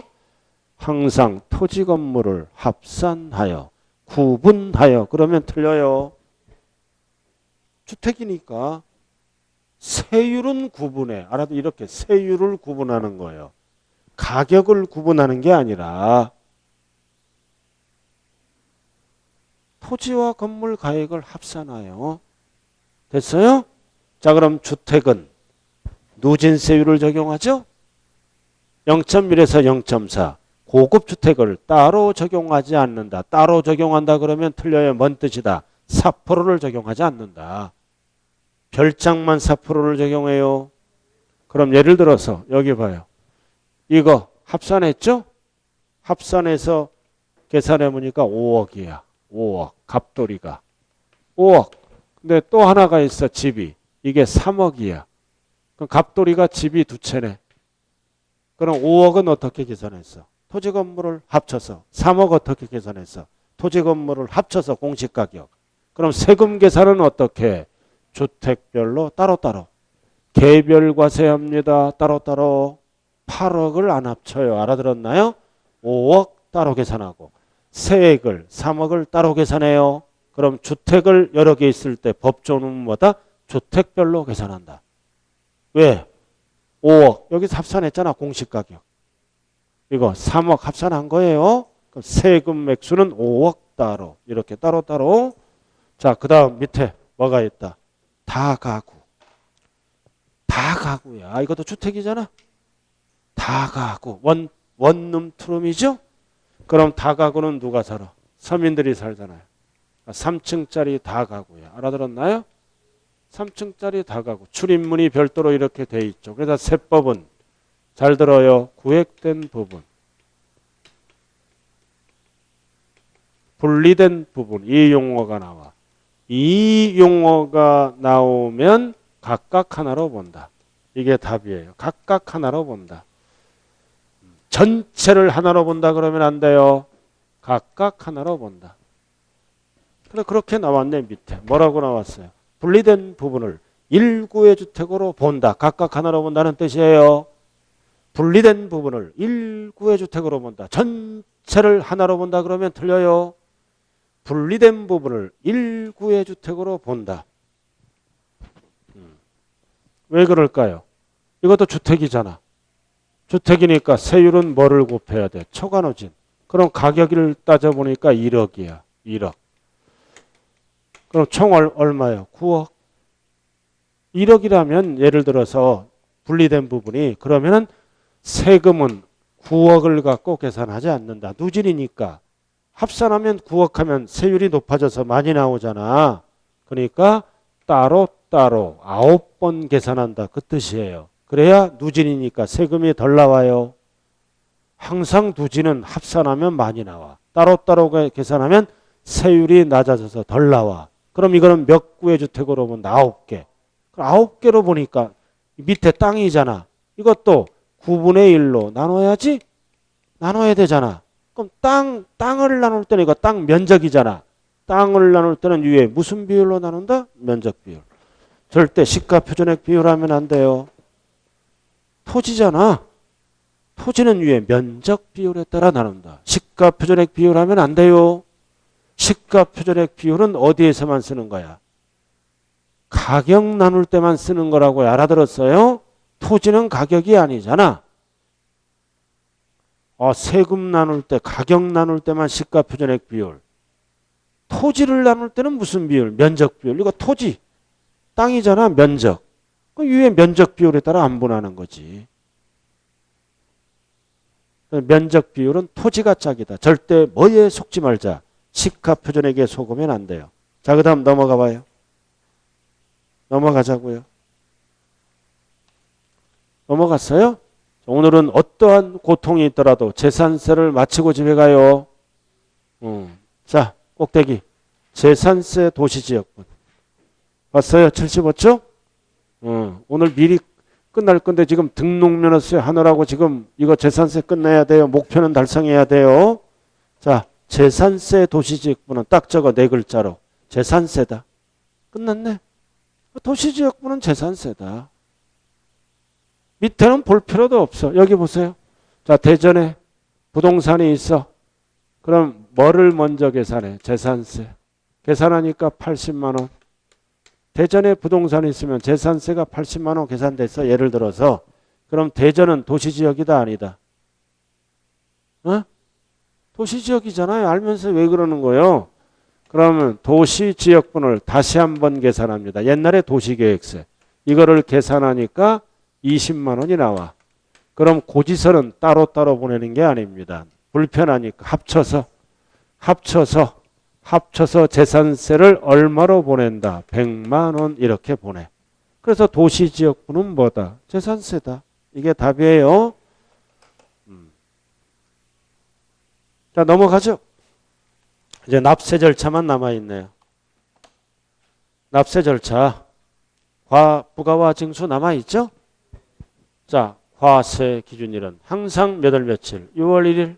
S1: 항상 토지 건물을 합산하여 구분하여. 그러면 틀려요. 주택이니까 세율은 구분해. 알아도 이렇게 세율을 구분하는 거예요. 가격을 구분하는 게 아니라 토지와 건물 가액을 합산하여. 됐어요? 자, 그럼 주택은 누진세율을 적용하죠? 0.1에서 0.4. 고급 주택을 따로 적용하지 않는다. 따로 적용한다 그러면 틀려요. 뭔 뜻이다? 4%를 적용하지 않는다. 별장만 4%를 적용해요. 그럼 예를 들어서 여기 봐요. 이거 합산했죠? 합산해서 계산해 보니까 5억이야. 5억. 갑돌이가. 5억. 근데 또 하나가 있어. 집이. 이게 3억이야. 그럼 갑돌이가 집이 2채네. 그럼 5억은 어떻게 계산했어? 토지 건물을 합쳐서. 3억 어떻게 계산했어? 토지 건물을 합쳐서 공시가격. 그럼 세금 계산은 어떻게 해? 주택별로 따로따로. 개별 과세합니다. 따로따로. 8억을 안 합쳐요. 알아들었나요? 5억 따로 계산하고 세액을 3억을 따로 계산해요. 그럼 주택을 여러 개 있을 때 법조는 뭐다? 주택별로 계산한다. 왜? 5억 여기서 합산했잖아. 공시가격. 이거 3억 합산한 거예요. 그럼 세금 액수는 5억 따로. 이렇게 따로따로. 자, 그 다음 밑에 뭐가 있다? 다가구. 다가구야. 이것도 주택이잖아. 다가구. 원룸 투룸이죠? 그럼 다가구는 누가 살아? 서민들이 살잖아요. 3층짜리 다가구야. 알아들었나요? 3층짜리 다가구. 출입문이 별도로 이렇게 돼 있죠. 그래서 세법은 잘 들어요. 구획된 부분. 분리된 부분. 이 용어가 나와. 이 용어가 나오면 각각 하나로 본다. 이게 답이에요. 각각 하나로 본다. 전체를 하나로 본다 그러면 안 돼요. 각각 하나로 본다. 그래 그렇게 나왔네. 밑에 뭐라고 나왔어요? 분리된 부분을 일구의 주택으로 본다. 각각 하나로 본다는 뜻이에요. 분리된 부분을 일구의 주택으로 본다. 전체를 하나로 본다 그러면 틀려요. 분리된 부분을 일구의 주택으로 본다. 왜 그럴까요? 이것도 주택이잖아. 주택이니까 세율은 뭐를 곱해야 돼? 초과노진. 그럼 가격을 따져보니까 1억이야. 1억. 그럼 총 얼마예요? 9억. 1억이라면 예를 들어서 분리된 부분이 그러면은 세금은 9억을 갖고 계산하지 않는다. 누진이니까. 합산하면 9억 하면 세율이 높아져서 많이 나오잖아. 그러니까 따로 9번 계산한다. 그 뜻이에요. 그래야 누진이니까 세금이 덜 나와요. 항상 누진은 합산하면 많이 나와. 따로 계산하면 세율이 낮아져서 덜 나와. 그럼 이거는 몇 구의 주택으로 보면 9개. 9개로 보니까 밑에 땅이잖아. 이것도 9분의 1로 나눠야지. 나눠야 되잖아. 그럼 땅을 나눌 때는 이거 땅 면적이잖아. 땅을 나눌 때는 위에 무슨 비율로 나눈다? 면적 비율. 절대 시가 표준액 비율하면 안 돼요. 토지잖아. 토지는 위에 면적 비율에 따라 나눈다. 시가 표준액 비율하면 안 돼요. 시가 표준액 비율은 어디에서만 쓰는 거야? 가격 나눌 때만 쓰는 거라고 알아들었어요? 토지는 가격이 아니잖아. 세금 나눌 때, 가격 나눌 때만 시가 표준액 비율. 토지를 나눌 때는 무슨 비율? 면적 비율. 이거 토지. 땅이잖아. 면적. 그 위에 면적 비율에 따라 안분하는 거지. 면적 비율은 토지가 짝이다. 절대 뭐에 속지 말자. 시가 표준액에 속으면 안 돼요. 자, 그 다음 넘어가 봐요. 넘어가자고요. 넘어갔어요? 오늘은 어떠한 고통이 있더라도 재산세를 마치고 집에 가요. 자, 꼭대기. 재산세 도시지역분. 봤어요? 75쪽? 오늘 미리 끝날 건데 지금 등록면허세 하느라고 지금 이거 재산세 끝내야 돼요. 목표는 달성해야 돼요. 자, 재산세 도시지역분은 딱 적어 네 글자로. 재산세다. 끝났네. 도시지역분은 재산세다. 밑에는 볼 필요도 없어. 여기 보세요. 자, 대전에 부동산이 있어. 그럼 뭐를 먼저 계산해? 재산세. 계산하니까 80만 원. 대전에 부동산이 있으면 재산세가 80만 원 계산됐어. 예를 들어서. 그럼 대전은 도시지역이다 아니다? 도시지역이잖아요. 알면서 왜 그러는 거예요? 그러면 도시지역분을 다시 한번 계산합니다. 옛날에 도시계획세. 이거를 계산하니까 20만 원이 나와. 그럼 고지서는 따로따로 보내는 게 아닙니다. 불편하니까 합쳐서 재산세를 얼마로 보낸다? 100만 원 이렇게 보내. 그래서 도시지역분은 뭐다? 재산세다. 이게 답이에요. 자, 넘어가죠. 이제 납세 절차만 남아있네요. 납세 절차. 부가와 징수 남아있죠? 자, 과세 기준일은 항상 몇 월 며칠? 6월 1일.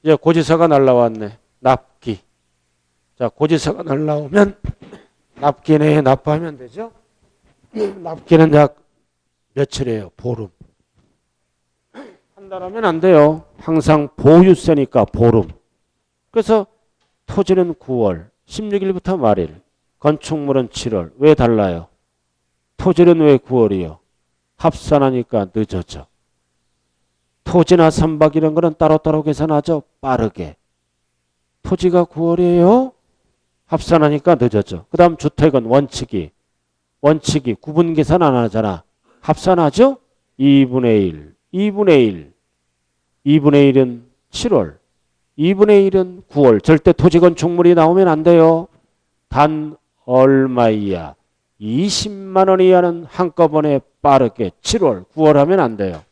S1: 이제 고지서가 날라왔네. 납기. 자, 고지서가 날라오면 납기 내에 납부하면 되죠? 납기는 약 며칠이에요? 보름. 한 달 하면 안 돼요. 항상 보유세니까 보름. 그래서 토지는 9월 16일부터 말일. 건축물은 7월. 왜 달라요? 토지는 왜 9월이요? 합산하니까 늦어져. 토지나 선박 이런 거는 따로따로 계산하죠. 빠르게. 토지가 9월이에요. 합산하니까 늦어져. 그 다음 주택은 원칙이 구분 계산 안 하잖아. 합산하죠. 2분의 1. 2분의 1. 2분의 1은 7월. 2분의 1은 9월. 절대 토지건축물이 나오면 안 돼요. 단 얼마 이하? 20만 원 이하는 한꺼번에 빠르게 7월, 9월 하면 안 돼요.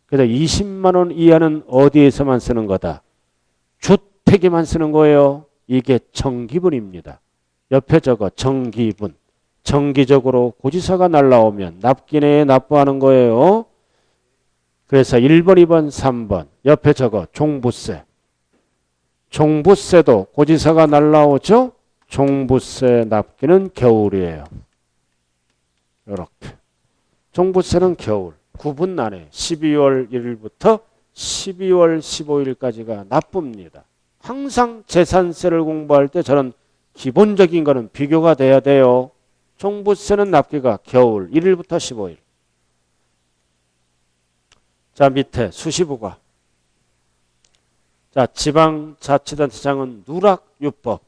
S1: 그래서 20만 원 이하는 어디에서만 쓰는 거다? 주택에만 쓰는 거예요. 이게 정기분입니다. 옆에 적어 정기분. 정기적으로 고지서가 날라오면 납기내에 납부하는 거예요. 그래서 1번, 2번, 3번. 옆에 적어 종부세. 종부세도 고지서가 날라오죠. 종부세 납기는 겨울이에요. 이렇게. 종부세는 겨울. 구분 나네. 12월 1일부터 12월 15일까지가 납부입니다. 항상 재산세를 공부할 때 저는 기본적인 거는 비교가 돼야 돼요. 종부세는 납기가 겨울 1일부터 15일. 자, 밑에 수시부가. 자, 지방자치단체장은 누락유법.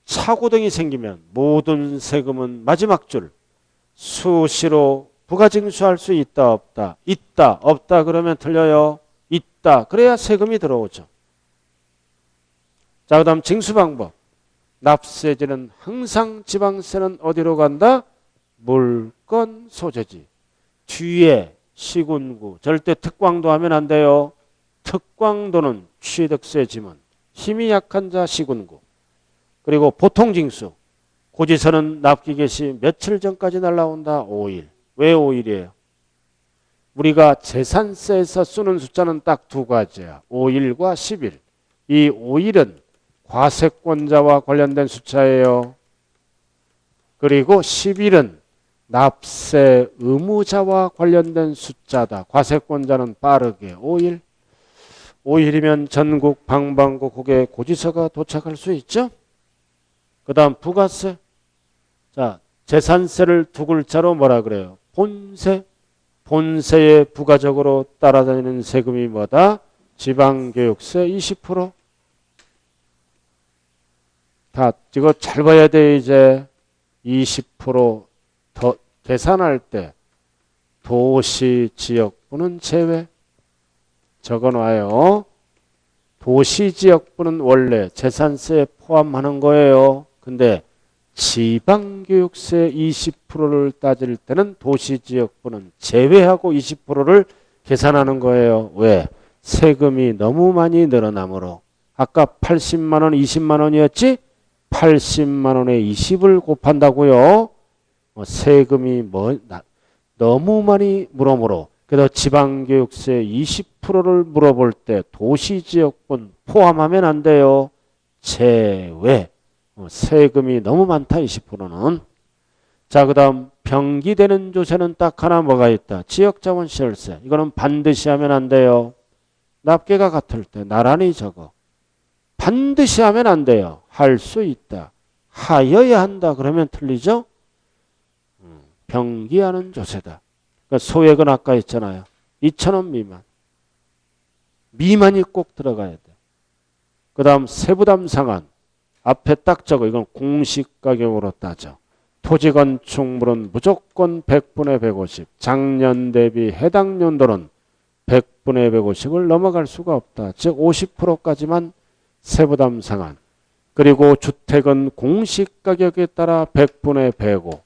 S1: 사고 등이 생기면 모든 세금은 마지막 줄 수시로 부가징수할 수 있다 없다. 있다 없다 그러면 틀려요. 있다 그래야 세금이 들어오죠. 자, 그 다음 징수방법. 납세지는 항상 지방세는 어디로 간다? 물건 소재지. 뒤에 시군구 절대 특광도 하면 안 돼요. 특광도는 취득세 지문. 힘이 약한 자 시군구. 그리고 보통징수. 고지서는 납기 개시 며칠 전까지 날라온다. 5일. 왜 5일이에요? 우리가 재산세에서 쓰는 숫자는 딱 두 가지야. 5일과 10일. 이 5일은 과세권자와 관련된 숫자예요. 그리고 10일은 납세 의무자와 관련된 숫자다. 과세권자는 빠르게 5일. 5일이면 전국 방방곡곡에 고지서가 도착할 수 있죠. 그 다음 부가세. 자, 재산세를 두 글자로 뭐라 그래요? 본세. 본세에 부가적으로 따라다니는 세금이 뭐다? 지방교육세 20%. 다 이거 잘 봐야 돼. 이제 20%더 계산할 때 도시지역부는 제외. 적어놔요. 도시지역부는 원래 재산세에 포함하는 거예요. 근데 지방교육세 20%를 따질 때는 도시지역부는 제외하고 20%를 계산하는 거예요. 왜? 세금이 너무 많이 늘어나므로. 아까 80만 원, 20만 원이었지? 80만 원에 20을 곱한다고요. 세금이 너무 많이 물어물어. 그래서 지방교육세 20%를 물어볼 때 도시지역분 포함하면 안 돼요. 제외. 세금이 너무 많다 20%는. 자, 그 다음 병기되는 조세는 딱 하나 뭐가 있다. 지역자원시설세. 이거는 반드시 하면 안 돼요. 납계가 같을 때 나란히 적어. 반드시 하면 안 돼요. 할 수 있다. 하여야 한다. 그러면 틀리죠? 병기하는 조세다. 그러니까 소액은 아까 했잖아요. 2,000원 미만. 미만이 꼭 들어가야 돼. 그 다음 세부담 상한. 앞에 딱 적어. 이건 공시 가격으로 따져. 토지건축물은 무조건 100분의 150. 작년 대비 해당 연도는 100분의 150을 넘어갈 수가 없다. 즉 50%까지만 세부담 상한. 그리고 주택은 공시 가격에 따라 100분의 105.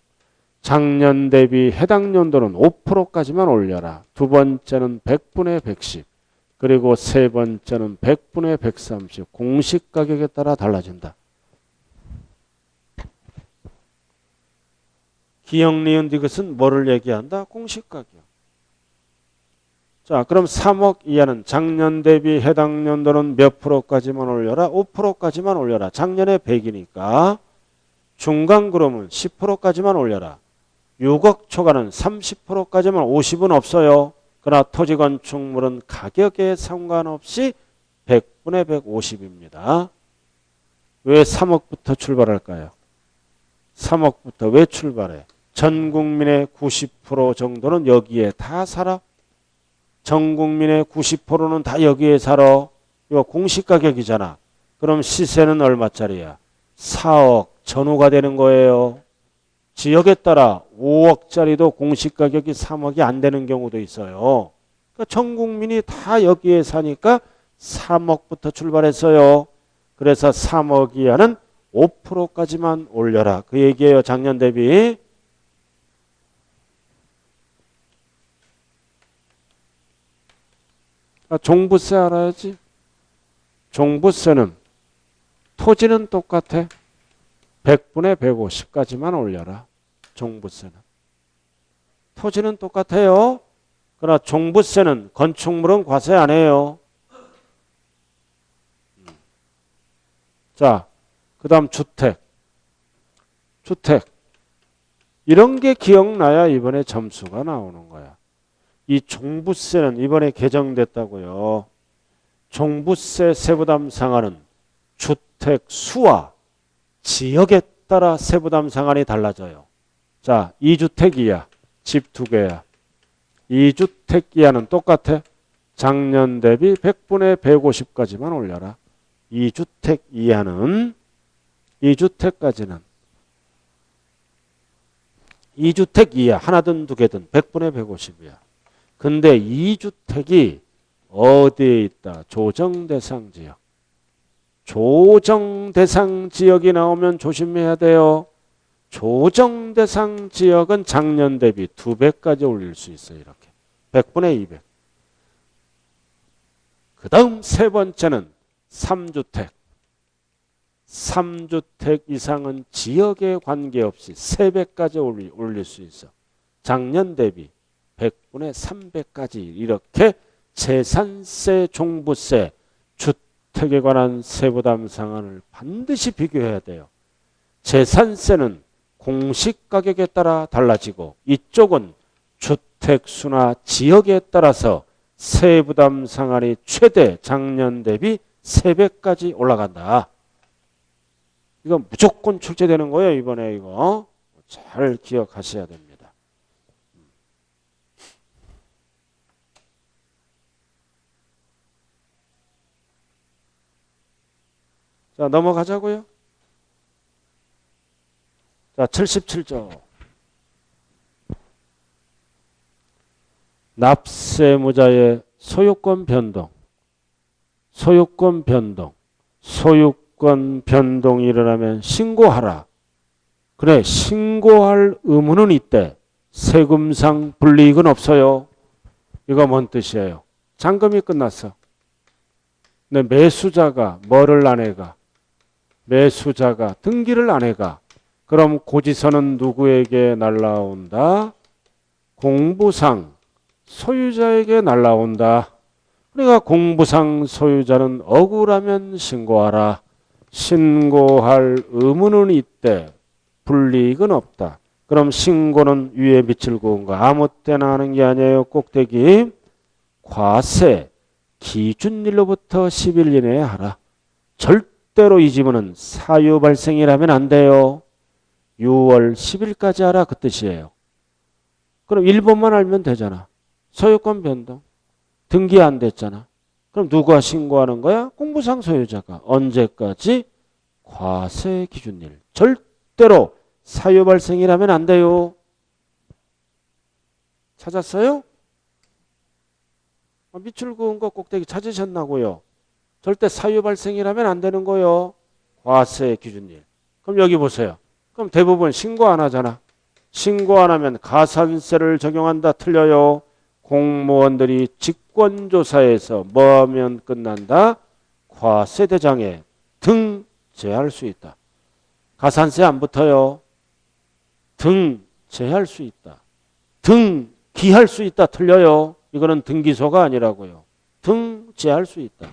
S1: 작년 대비 해당 연도는 5%까지만 올려라. 두 번째는 100분의 110. 그리고 세 번째는 100분의 130. 공시 가격에 따라 달라진다. 기억니은 이것은 뭐를 얘기한다? 공시가격. 자, 그럼 3억 이하는 작년 대비 해당 연도는 몇 프로까지만 올려라? 5%까지만 올려라. 작년에 100이니까. 중간그룹은 10%까지만 올려라. 6억 초과는 30%까지만 50은 없어요. 그러나 토지건축물은 가격에 상관없이 100분의 150입니다. 왜 3억부터 출발할까요? 3억부터 왜 출발해? 전 국민의 90% 정도는 여기에 다 살아. 전 국민의 90%는 다 여기에 살아. 이거 공시가격이잖아. 그럼 시세는 얼마짜리야? 4억 전후가 되는 거예요. 지역에 따라 5억짜리도 공시가격이 3억이 안 되는 경우도 있어요. 그러니까 전 국민이 다 여기에 사니까 3억부터 출발했어요. 그래서 3억 이하는 5%까지만 올려라. 그 얘기예요. 작년 대비. 종부세 알아야지. 종부세는 토지는 똑같아. 100분의 150까지만 올려라. 종부세는. 토지는 똑같아요. 그러나 종부세는 건축물은 과세 안 해요. 자, 그 다음 주택. 주택. 이런 게 기억나야 이번에 점수가 나오는 거야. 이 종부세는 이번에 개정됐다고요. 종부세 세부담 상한은 주택 수와 지역에 따라 세부담 상한이 달라져요. 자, 2주택 이하, 집 2개야. 2주택 이하는 똑같아. 작년 대비 100분의 150까지만 올려라. 2주택 이하는 2주택까지는 2주택 이하 하나든 2개든 100분의 150이야. 근데 2주택이 어디에 있다? 조정대상 지역. 조정대상 지역이 나오면 조심해야 돼요. 조정대상 지역은 작년 대비 2배까지 올릴 수 있어요. 이렇게. 100분의 200. 그 다음 세 번째는 3주택. 3주택 이상은 지역에 관계없이 3배까지 올릴 수 있어. 작년 대비 100분의 300까지 이렇게 재산세, 종부세, 주택에 관한 세부담 상한을 반드시 비교해야 돼요. 재산세는 공시가격에 따라 달라지고 이쪽은 주택수나 지역에 따라서 세부담 상한이 최대 작년 대비 3배까지 올라간다. 이거 무조건 출제되는 거예요. 이번에 이거 잘 기억하셔야 됩니다. 자, 넘어가자고요. 자, 77조. 납세무자의 소유권 변동. 소유권 변동. 소유권 변동이 일어나면 신고하라. 그래, 신고할 의무는 있대. 세금상 불이익은 없어요. 이거 뭔 뜻이에요? 잔금이 끝났어. 근데 매수자가 뭐를 안 해가? 매수자가 등기를 안 해가. 그럼 고지서는 누구에게 날라온다? 공부상 소유자에게 날라온다. 그러니까 공부상 소유자는 억울하면 신고하라. 신고할 의무는 있대. 불이익은 없다. 그럼 신고는 위에 밑을 그은 거 아무 때나 하는 게 아니에요. 꼭대기. 과세 기준일로부터 10일 이내에 하라. 절대로 이 지문은 사유 발생이라면 안 돼요. 6월 10일까지 하라 그 뜻이에요. 그럼 1번만 알면 되잖아. 소유권 변동. 등기 안 됐잖아. 그럼 누가 신고하는 거야? 공부상 소유자가. 언제까지? 과세 기준일. 절대로 사유 발생이라면 안 돼요. 찾았어요? 밑줄 그은 거 꼭대기 찾으셨나고요? 절대 사유 발생이라면 안 되는 거요. 과세 기준일. 그럼 여기 보세요. 그럼 대부분 신고 안 하잖아. 신고 안 하면 가산세를 적용한다. 틀려요. 공무원들이 직권조사에서 뭐 하면 끝난다? 과세대장에 등재할 수 있다. 가산세 안 붙어요. 등재할 수 있다. 등기할 수 있다. 틀려요. 이거는 등기소가 아니라고요. 등재할 수 있다.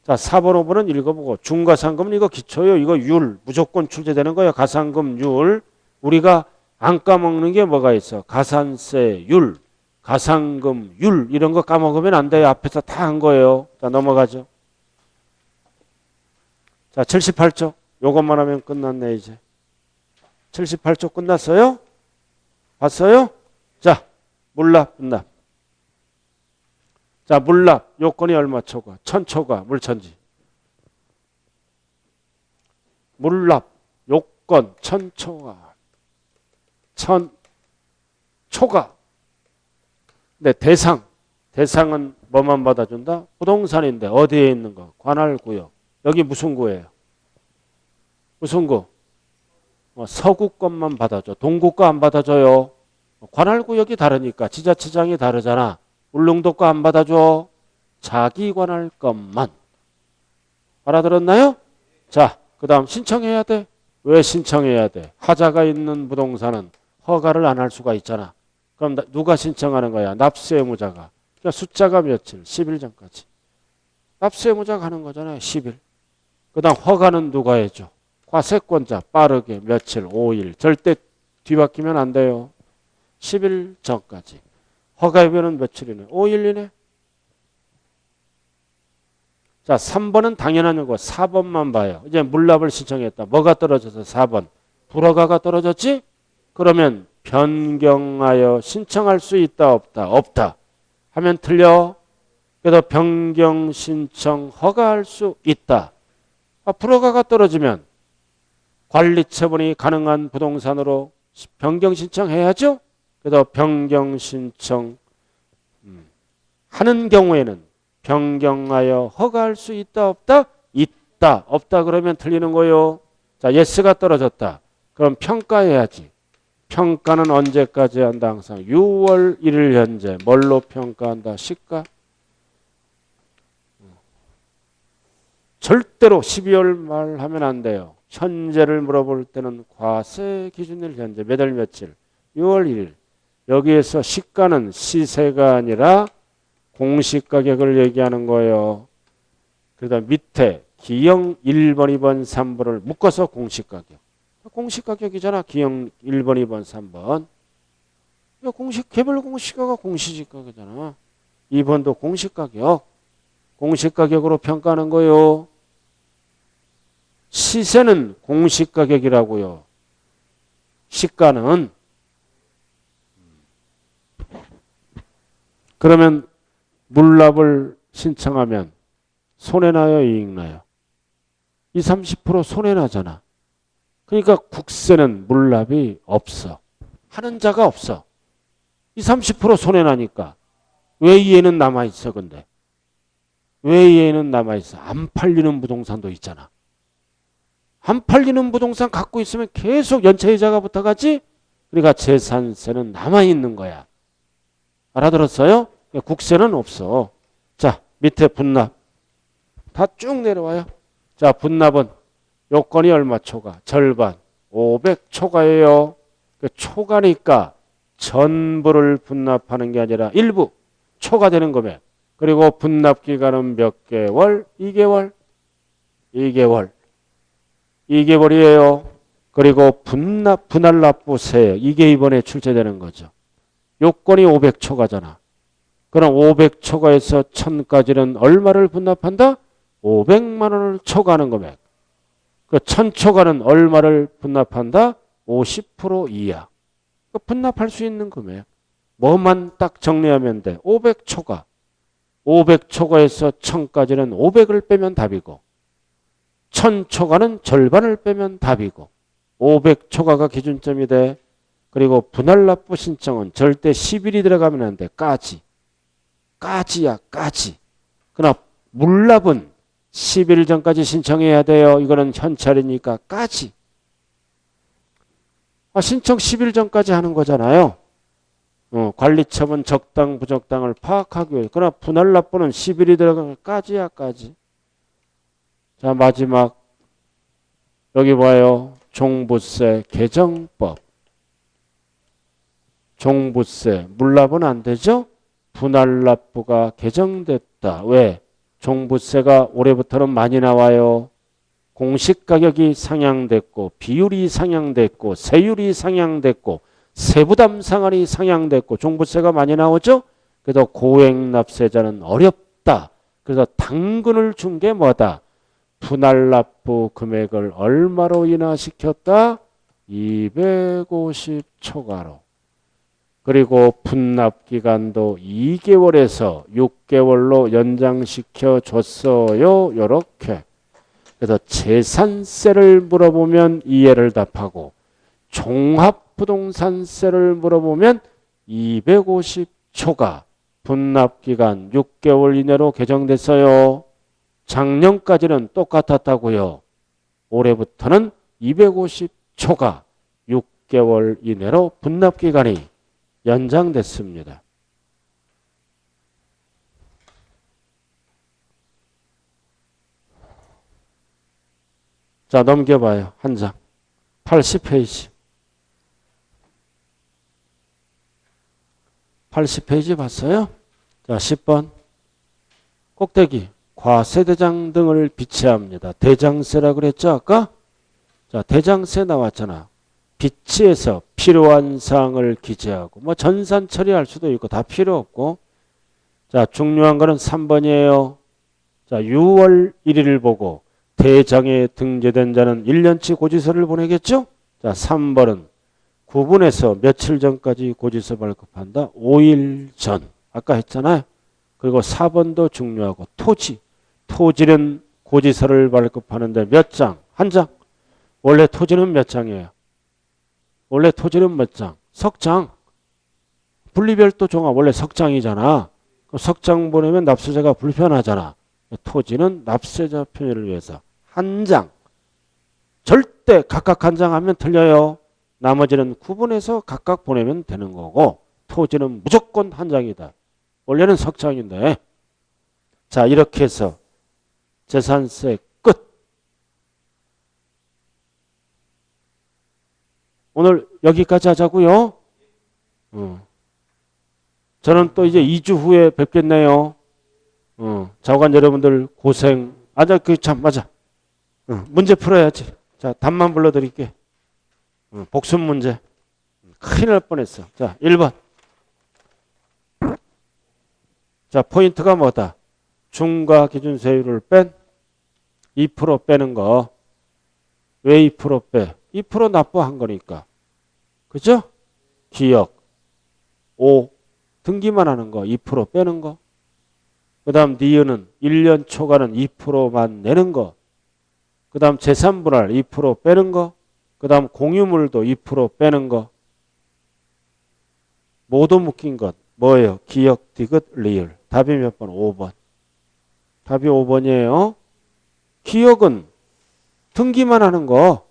S1: 자, 4번, 5번은 읽어보고. 중과상금은 이거 기초요. 이거 율. 무조건 출제되는 거예요. 가상금 율. 우리가 안 까먹는 게 뭐가 있어? 가산세 율, 가상금 율 이런 거 까먹으면 안 돼요. 앞에서 다 한 거예요. 자, 넘어가죠. 자, 78조. 요것만 하면 끝났네 이제. 78조 끝났어요? 봤어요? 자, 물납, 분납. 자, 물납 요건이 얼마 초과? 1000초과 물천지. 물납 요건 1000초과. 1000 초과. 근데 대상은 뭐만 받아준다? 부동산인데 어디에 있는 거? 관할구역. 여기 무슨 구예요? 무슨 구? 서구권만 받아줘. 동구권 안 받아줘요. 관할구역이 다르니까 지자체장이 다르잖아. 울릉도권 안 받아줘. 자기 관할권만. 알아들었나요? 자, 그 다음 신청해야 돼. 왜 신청해야 돼? 하자가 있는 부동산은 허가를 안 할 수가 있잖아. 그럼 누가 신청하는 거야? 납세의무자가. 그러니까 숫자가 며칠? 10일 전까지. 납세의무자가 하는 거잖아요. 10일. 그 다음 허가는 누가 해줘? 과세권자. 빠르게 며칠? 5일. 절대 뒤바뀌면 안 돼요. 10일 전까지. 허가의변은 며칠이네? 5일이네. 자, 3번은 당연한 거고 4번만 봐요. 이제 물납을 신청했다. 뭐가 떨어져서 4번? 불허가가 떨어졌지? 그러면 변경하여 신청할 수 있다 없다? 없다. 하면 틀려. 그래서 변경 신청 허가할 수 있다. 불허가가 떨어지면 관리처분이 가능한 부동산으로 변경 신청해야죠. 그래서 변경 신청 하는 경우에는 변경하여 허가할 수 있다 없다? 있다. 없다 그러면 틀리는 거요. 자, 예스가 떨어졌다. 그럼 평가해야지. 평가는 언제까지 한다? 항상 6월 1일 현재. 뭘로 평가한다? 시가? 절대로 12월 말 하면 안 돼요. 현재를 물어볼 때는 과세 기준일 현재. 몇 월 며칠? 6월 1일. 여기에서 시가는 시세가 아니라 공시가격을 얘기하는 거예요. 그러다 밑에 기형 1번, 2번, 3번을 묶어서 공시가격. 공시가격이잖아. 기형 1번, 2번, 3번. 개별 공시가가 공시지가격이잖아. 2번도 공시가격. 공시가격으로 평가하는 거예요. 시세는 공시가격이라고요. 시가는. 그러면 물납을 신청하면 손해나요? 이익나요? 20, 30% 손해나잖아. 그러니까 국세는 물납이 없어. 하는 자가 없어. 20, 30% 손해나니까. 왜 얘는 남아있어 근데? 왜 얘는 남아있어? 안 팔리는 부동산도 있잖아. 안 팔리는 부동산 갖고 있으면 계속 연체이자가 붙어가지? 그러니까 재산세는 남아있는 거야. 알아들었어요? 국세는 없어. 자, 밑에 분납. 다 쭉 내려와요. 자, 분납은 요건이 얼마 초과? 절반. 500 초과예요. 초과니까 전부를 분납하는 게 아니라 일부 초과되는 금액. 그리고 분납 기간은 몇 개월? 2개월. 2개월. 2개월이에요. 그리고 분할납부세. 이게 이번에 출제되는 거죠. 요건이 500 초과잖아. 그럼 500 초과해서 1000까지는 얼마를 분납한다? 500만 원을 초과하는 금액. 그 1000 초과는 얼마를 분납한다? 50% 이하. 그 분납할 수 있는 금액. 뭐만 딱 정리하면 돼. 500 초과. 500 초과해서 1000까지는 500을 빼면 답이고 1000 초과는 절반을 빼면 답이고 500 초과가 기준점이 돼. 그리고 분할납부 신청은 절대 10일이 들어가면 안 돼. 까지야. 그러나 물납은 10일 전까지 신청해야 돼요. 이거는 현찰이니까 까지. 신청 10일 전까지 하는 거잖아요. 관리처분 적당 부적당을 파악하기 위해. 그러나 분할납부는 10일이 들어가면 까지야. 자, 마지막 여기 봐요. 종부세 개정법. 종부세 물납은 안 되죠? 분할납부가 개정됐다. 왜? 종부세가 올해부터는 많이 나와요. 공시가격이 상향됐고 비율이 상향됐고 세율이 상향됐고 세부담 상한이 상향됐고 종부세가 많이 나오죠. 그래서 고액납세자는 어렵다. 그래서 당근을 준 게 뭐다? 분할납부 금액을 얼마로 인하시켰다? 250 초과로. 그리고 분납기간도 2개월에서 6개월로 연장시켜 줬어요. 요렇게. 그래서 재산세를 물어보면 이해를 답하고 종합부동산세를 물어보면 250초가 분납기간 6개월 이내로 개정됐어요. 작년까지는 똑같았다고요. 올해부터는 250초가 6개월 이내로 분납기간이 연장됐습니다. 자, 넘겨봐요. 한 장. 80페이지. 80페이지 봤어요? 자, 10번. 꼭대기. 과세대장 등을 비치합니다. 대장세라 그랬죠, 아까? 자, 대장세 나왔잖아. 비치해서 필요한 사항을 기재하고, 뭐 전산 처리할 수도 있고, 다 필요 없고. 자, 중요한 거는 3번이에요. 자, 6월 1일을 보고, 대장에 등재된 자는 1년치 고지서를 보내겠죠? 자, 3번은 구분해서 며칠 전까지 고지서 발급한다. 5일 전. 아까 했잖아요. 그리고 4번도 중요하고 토지. 토지는 고지서를 발급하는데 몇 장? 한 장. 원래 토지는 몇 장이에요? 원래 토지는 몇 장? 석장. 분리별도 종합 원래 석장이잖아. 석장 보내면 납세자가 불편하잖아. 토지는 납세자 편의를 위해서 한 장. 절대 각각 한 장 하면 틀려요. 나머지는 구분해서 각각 보내면 되는 거고 토지는 무조건 한 장이다. 원래는 석장인데. 자, 이렇게 해서 재산세 끝. 오늘 여기까지 하자고요. 저는 또 이제 2주 후에 뵙겠네요. 자관 여러분들 고생. 참 맞아. 문제 풀어야지. 자, 답만 불러드릴게. 복습 문제. 큰일 날 뻔했어. 자, 1번. 자, 포인트가 뭐다? 중과 기준세율을 뺀 2% 빼는 거. 왜 2% 빼? 2% 납부한 거니까. 그죠? 기억. 5. 등기만 하는 거. 2% 빼는 거. 그 다음 니은은 1년 초과는 2%만 내는 거. 그 다음 재산분할 2% 빼는 거. 그 다음 공유물도 2% 빼는 거. 모두 묶인 것. 뭐예요? 기억, 디귿, 리을. 답이 몇 번? 5번. 답이 5번이에요. 기억은 등기만 하는 거.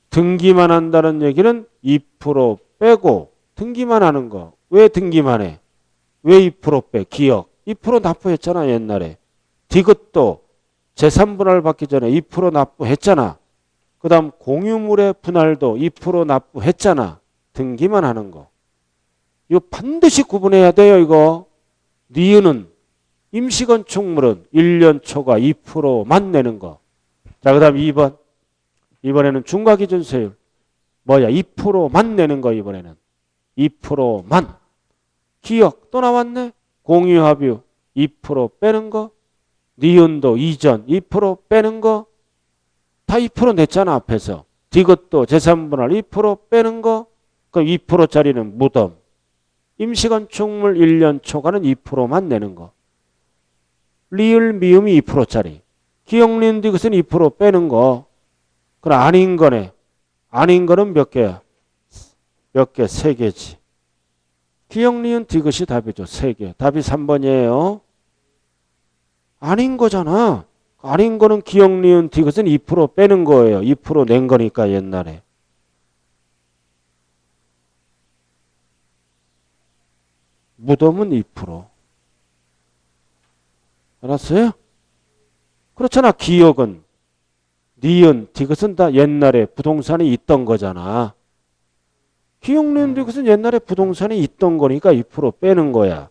S1: 등기만 한다는 얘기는 2% 빼고 등기만 하는 거. 왜 등기만 해? 왜 2% 빼? 기억. 2% 납부했잖아, 옛날에. 디귿도 재산분할 받기 전에 2% 납부했잖아. 그 다음 공유물의 분할도 2% 납부했잖아. 등기만 하는 거. 이거 반드시 구분해야 돼요, 이거. 니은은 임시건축물은 1년 초과 2%만 내는 거. 자, 그 다음 2번. 이번에는 중과기준세율. 뭐야? 2%만 내는 거, 이번에는. 2%만. 기억 또 나왔네. 공유합유 2% 빼는 거. 니은도 이전 2% 빼는 거. 다 2% 냈잖아, 앞에서. 디귿도 재산분할 2% 빼는 거. 그럼 2%짜리는 무덤. 임시건축물 1년 초과는 2%만 내는 거. 리을 미음이 2%짜리. 기억리은 디귿은 2% 빼는 거. 그럼 아닌 거네. 아닌 거는 몇 개야? 몇 개? 3개지. 기억리은 디귿이 답이죠. 3개. 답이 3번이에요. 아닌 거잖아. 아닌 거는 기억리은 디귿은 2% 빼는 거예요. 2% 낸 거니까 옛날에. 무덤은 2%. 알았어요? 그렇잖아. 기억은 니은 디귿은 다 옛날에 부동산이 있던 거잖아. 기억리은 디귿은 옛날에 부동산이 있던 거니까 2% 빼는 거야.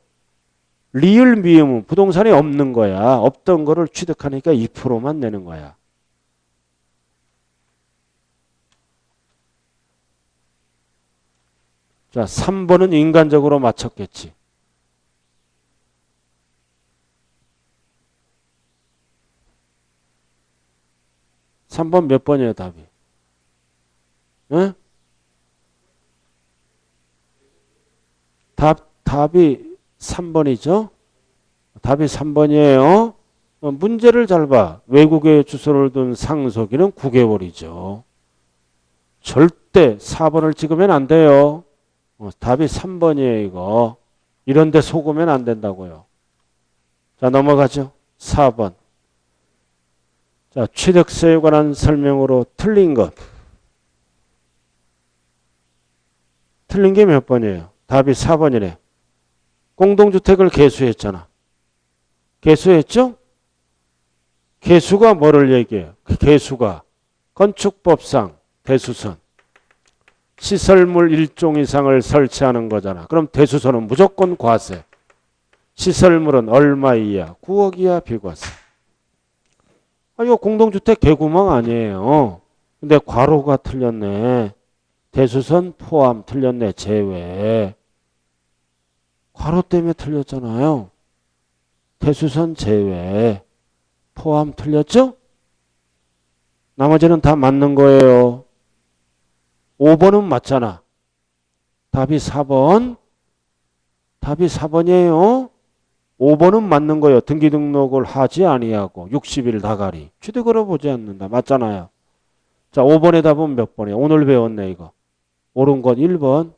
S1: 리을 미음은 부동산이 없는 거야. 없던 거를 취득하니까 2%만 내는 거야. 자, 3번은 인간적으로 맞췄겠지. 삼 번 몇 번이에요, 답이? 응? 답이 3번이죠? 답이 3번이에요. 문제를 잘 봐. 외국에 주소를 둔 상속인은 9개월이죠. 절대 4번을 찍으면 안 돼요. 답이 3번이에요, 이거. 이런 데 속으면 안 된다고요. 자, 넘어가죠. 4번. 자, 취득세에 관한 설명으로 틀린 것. 틀린 게 몇 번이에요? 답이 4번이래. 공동주택을 개수했잖아. 개수했죠? 개수가 뭐를 얘기해요? 개수가 건축법상 대수선. 시설물 일종 이상을 설치하는 거잖아. 그럼 대수선은 무조건 과세. 시설물은 얼마 이하? 9억 이하 비과세. 이거 공동주택 개구멍 아니에요. 근데 괄호가 틀렸네. 대수선 포함 틀렸네. 제외. 괄호 때문에 틀렸잖아요. 대수선 제외. 포함 틀렸죠? 나머지는 다 맞는 거예요. 5번은 맞잖아. 답이 4번. 답이 4번이에요. 5번은 맞는 거예요. 등기 등록을 하지 아니하고 60일 다가리. 취득으로 보지 않는다. 맞잖아요. 자, 5번의 답은 몇 번이에요? 오늘 배웠네 이거. 옳은 건 1번.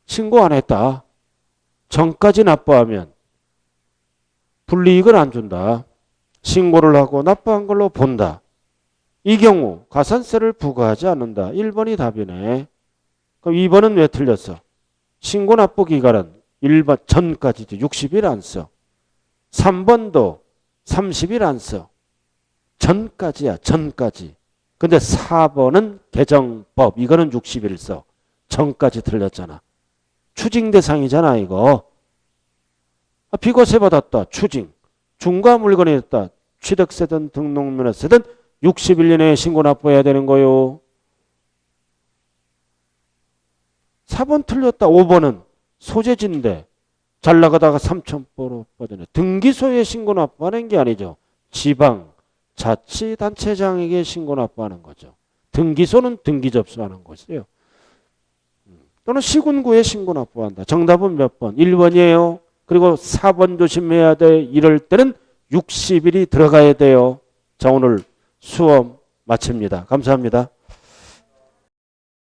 S1: 신고 안 했다. 전까지 납부하면 불이익을 안 준다. 신고를 하고 납부한 걸로 본다. 이 경우 가산세를 부과하지 않는다. 1번이 답이네. 그럼 2번은 왜 틀렸어? 신고 납부 기간은 1번 전까지지 60일 안 써. 3번도 30일 안 써. 전까지야. 전까지. 근데 4번은 개정법. 이거는 60일 써. 전까지 틀렸잖아. 추징 대상이잖아 이거. 비과세 받았다. 추징. 중과 물건이 있다. 취득세든 등록면허세든 60일 이내에 신고 납부해야 되는 거요. 4번 틀렸다. 5번은 소재지인데 잘 나가다가 3,000%로 빠지네. 등기소에 신고 납부하는 게 아니죠. 지방, 자치단체장에게 신고 납부하는 거죠. 등기소는 등기 접수하는 것이에요. 또는 시군구에 신고 납부한다. 정답은 몇 번? 1번이에요. 그리고 4번 조심해야 돼. 이럴 때는 60일이 들어가야 돼요. 자, 오늘 수업 마칩니다. 감사합니다.